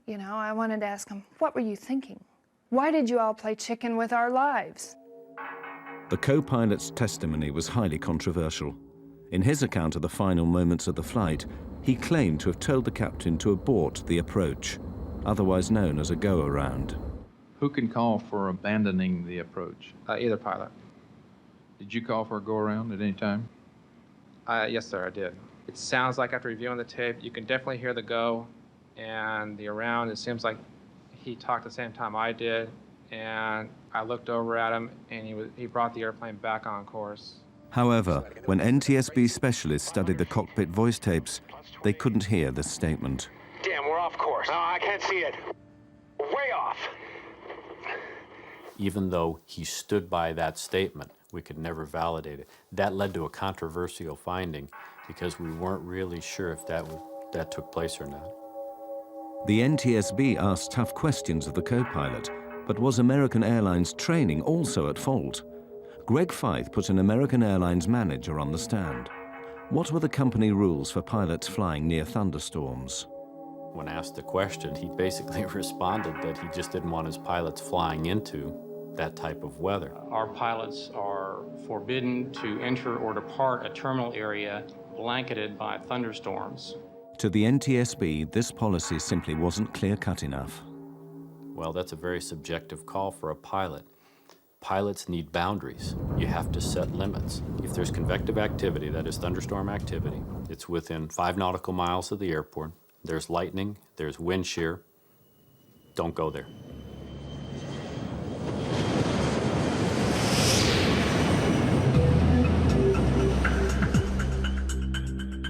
You know, I wanted to ask him, what were you thinking? Why did you all play chicken with our lives? The co-pilot's testimony was highly controversial. In his account of the final moments of the flight, he claimed to have told the captain to abort the approach, otherwise known as a go-around. Who can call for abandoning the approach? Either pilot. Did you call for a go-around at any time? Yes, sir, I did. It sounds like after reviewing the tape, you can definitely hear the go and the around. It seems like he talked the same time I did, and I looked over at him, and he brought the airplane back on course. However, when NTSB specialists studied the cockpit voice tapes, they couldn't hear this statement. Damn, we're off course. No, I can't see it. Way even though he stood by that statement, we could never validate it. That led to a controversial finding because we weren't really sure if that took place or not. The NTSB asked tough questions of the co-pilot, but was American Airlines training also at fault? Greg Feith put an American Airlines manager on the stand. What were the company rules for pilots flying near thunderstorms? When asked the question, he basically responded that he just didn't want his pilots flying into that type of weather. Our pilots are forbidden to enter or depart a terminal area blanketed by thunderstorms. To the NTSB, this policy simply wasn't clear-cut enough. Well, that's a very subjective call for a pilot. Pilots need boundaries. You have to set limits. If there's convective activity, that is thunderstorm activity, it's within 5 nautical miles of the airport, there's lightning, there's wind shear, don't go there.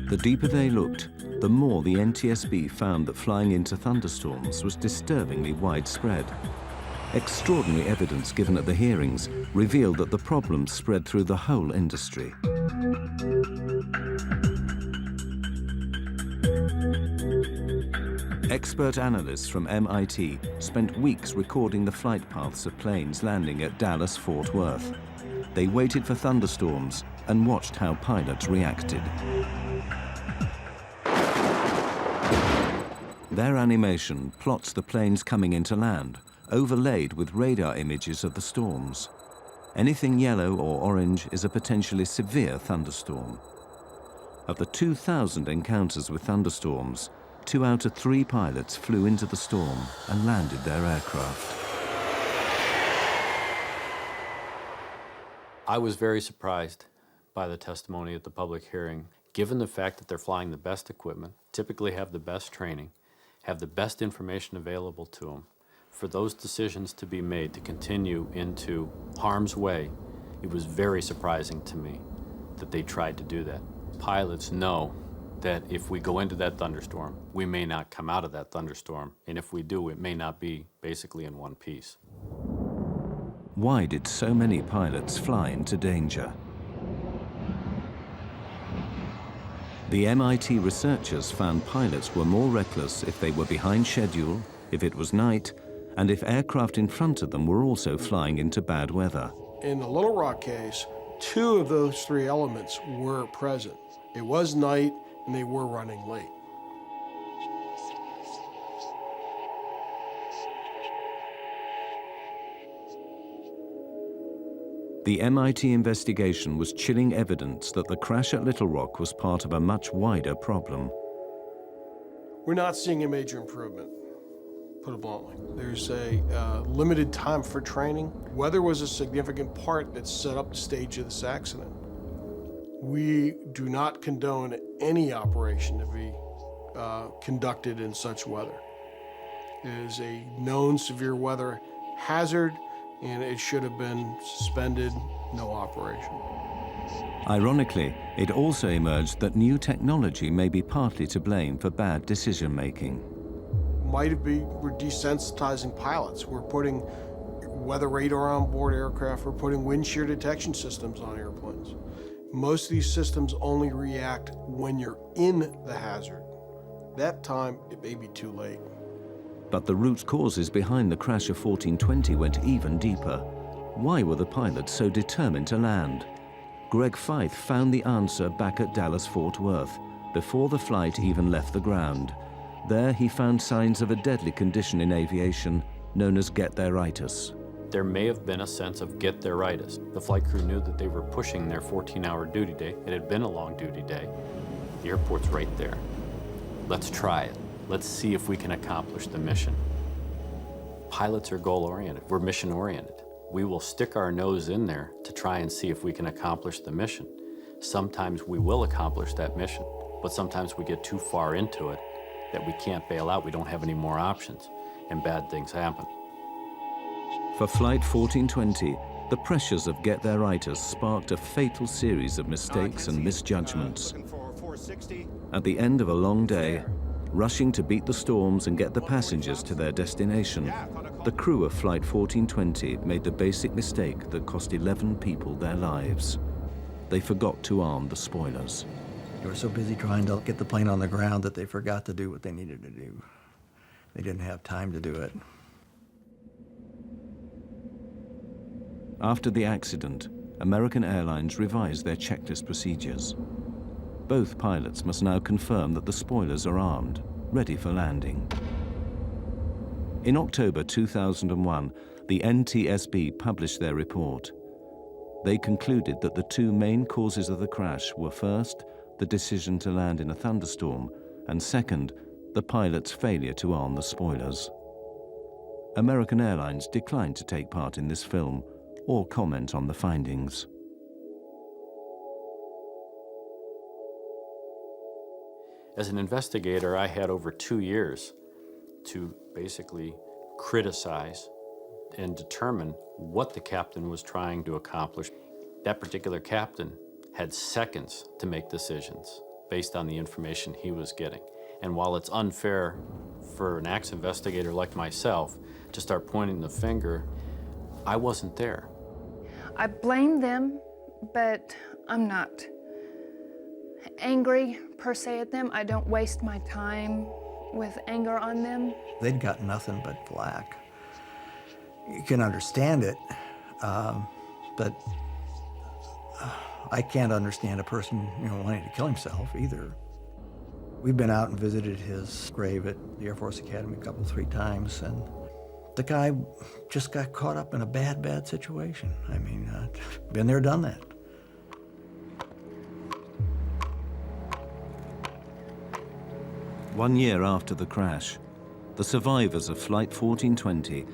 The deeper they looked, the more the NTSB found that flying into thunderstorms was disturbingly widespread. Extraordinary evidence given at the hearings revealed that the problem spread through the whole industry. Expert analysts from MIT spent weeks recording the flight paths of planes landing at Dallas-Fort Worth. They waited for thunderstorms and watched how pilots reacted. Their animation plots the planes coming into land, overlaid with radar images of the storms. Anything yellow or orange is a potentially severe thunderstorm. Of the 2,000 encounters with thunderstorms, 2 out of 3 pilots flew into the storm and landed their aircraft. I was very surprised by the testimony at the public hearing, given the fact that they're flying the best equipment, typically have the best training, have the best information available to them. For those decisions to be made to continue into harm's way, it was very surprising to me that they tried to do that. Pilots know that if we go into that thunderstorm, we may not come out of that thunderstorm, and if we do, it may not be basically in one piece. Why did so many pilots fly into danger? The MIT researchers found pilots were more reckless if they were behind schedule, if it was night, and if aircraft in front of them were also flying into bad weather. In the Little Rock case, 2 of those 3 elements were present. It was night, and they were running late. The MIT investigation was chilling evidence that the crash at Little Rock was part of a much wider problem. We're not seeing a major improvement, put it bluntly. There's a limited time for training. Weather was a significant part that set up the stage of this accident. We do not condone any operation to be conducted in such weather. It is a known severe weather hazard, and it should have been suspended, no operation. Ironically, it also emerged that new technology may be partly to blame for bad decision-making. We're desensitizing pilots. We're putting weather radar on board aircraft. We're putting wind shear detection systems on airplanes. Most of these systems only react when you're in the hazard. That time, it may be too late. But the root causes behind the crash of 1420 went even deeper. Why were the pilots so determined to land? Greg Feith found the answer back at Dallas-Fort Worth, before the flight even left the ground. There he found signs of a deadly condition in aviation known as get-there-itis. There may have been a sense of get-there-itis. The flight crew knew that they were pushing their 14-hour duty day. It had been a long duty day. The airport's right there. Let's try it. Let's see if we can accomplish the mission. Pilots are goal-oriented. We're mission-oriented. We will stick our nose in there to try and see if we can accomplish the mission. Sometimes we will accomplish that mission, but sometimes we get too far into it that we can't bail out. We don't have any more options, and bad things happen. For Flight 1420, the pressures of get-there-itis sparked a fatal series of mistakes and misjudgments. At the end of a long day, rushing to beat the storms and get the passengers to their destination, The crew of Flight 1420 made the basic mistake that cost 11 people their lives. They forgot to arm the spoilers. They were so busy trying to get the plane on the ground that they forgot to do what they needed to do. They didn't have time to do it. After the accident, American Airlines revised their checklist procedures. Both pilots must now confirm that the spoilers are armed, ready for landing. In October 2001, the NTSB published their report. They concluded that the two main causes of the crash were first, the decision to land in a thunderstorm, and second, the pilot's failure to arm the spoilers. American Airlines declined to take part in this film or comment on the findings. As an investigator, I had over 2 years to basically criticize and determine what the captain was trying to accomplish. That particular captain had seconds to make decisions based on the information he was getting. And while it's unfair for an acts investigator like myself to start pointing the finger, I wasn't there. I blame them, but I'm not angry per se at them. I don't waste my time with anger on them. They'd got nothing but flack. You can understand it, but I can't understand a person, wanting to kill himself either. We've been out and visited his grave at the Air Force Academy a couple, 3 times, and the guy just got caught up in a bad situation. I mean, been there, done that. One year after the crash, the survivors of Flight 1420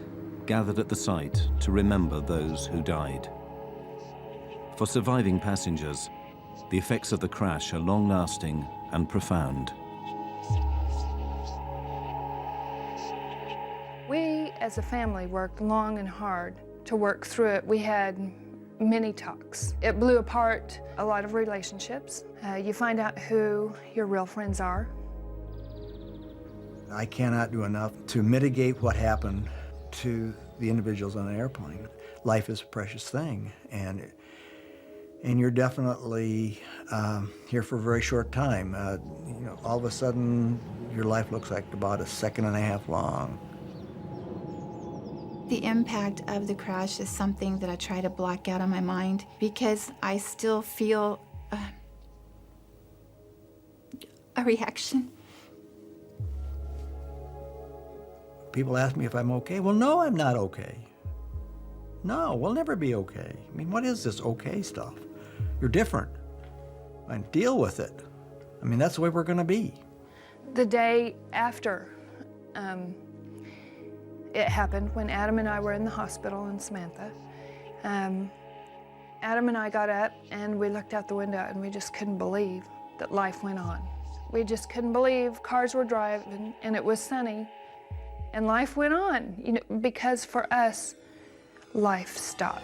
gathered at the site to remember those who died. For surviving passengers, the effects of the crash are long-lasting and profound. We, as a family, worked long and hard to work through it. We had many talks. It blew apart a lot of relationships. You find out who your real friends are. I cannot do enough to mitigate what happened to the individuals on the airplane. Life is a precious thing, and you're definitely here for a very short time. All of a sudden, your life looks like about 1.5 seconds long. The impact of the crash is something that I try to block out of my mind because I still feel a reaction. People ask me if I'm okay. Well, no, I'm not okay. No, we'll never be okay. I mean, what is this okay stuff? You're different. And deal with it. I mean, that's the way we're going to be. The day after it happened, when Adam and I were in the hospital in Samantha, Adam and I got up and we looked out the window and we just couldn't believe that life went on. We just couldn't believe cars were driving and it was sunny and life went on, because for us, life stopped.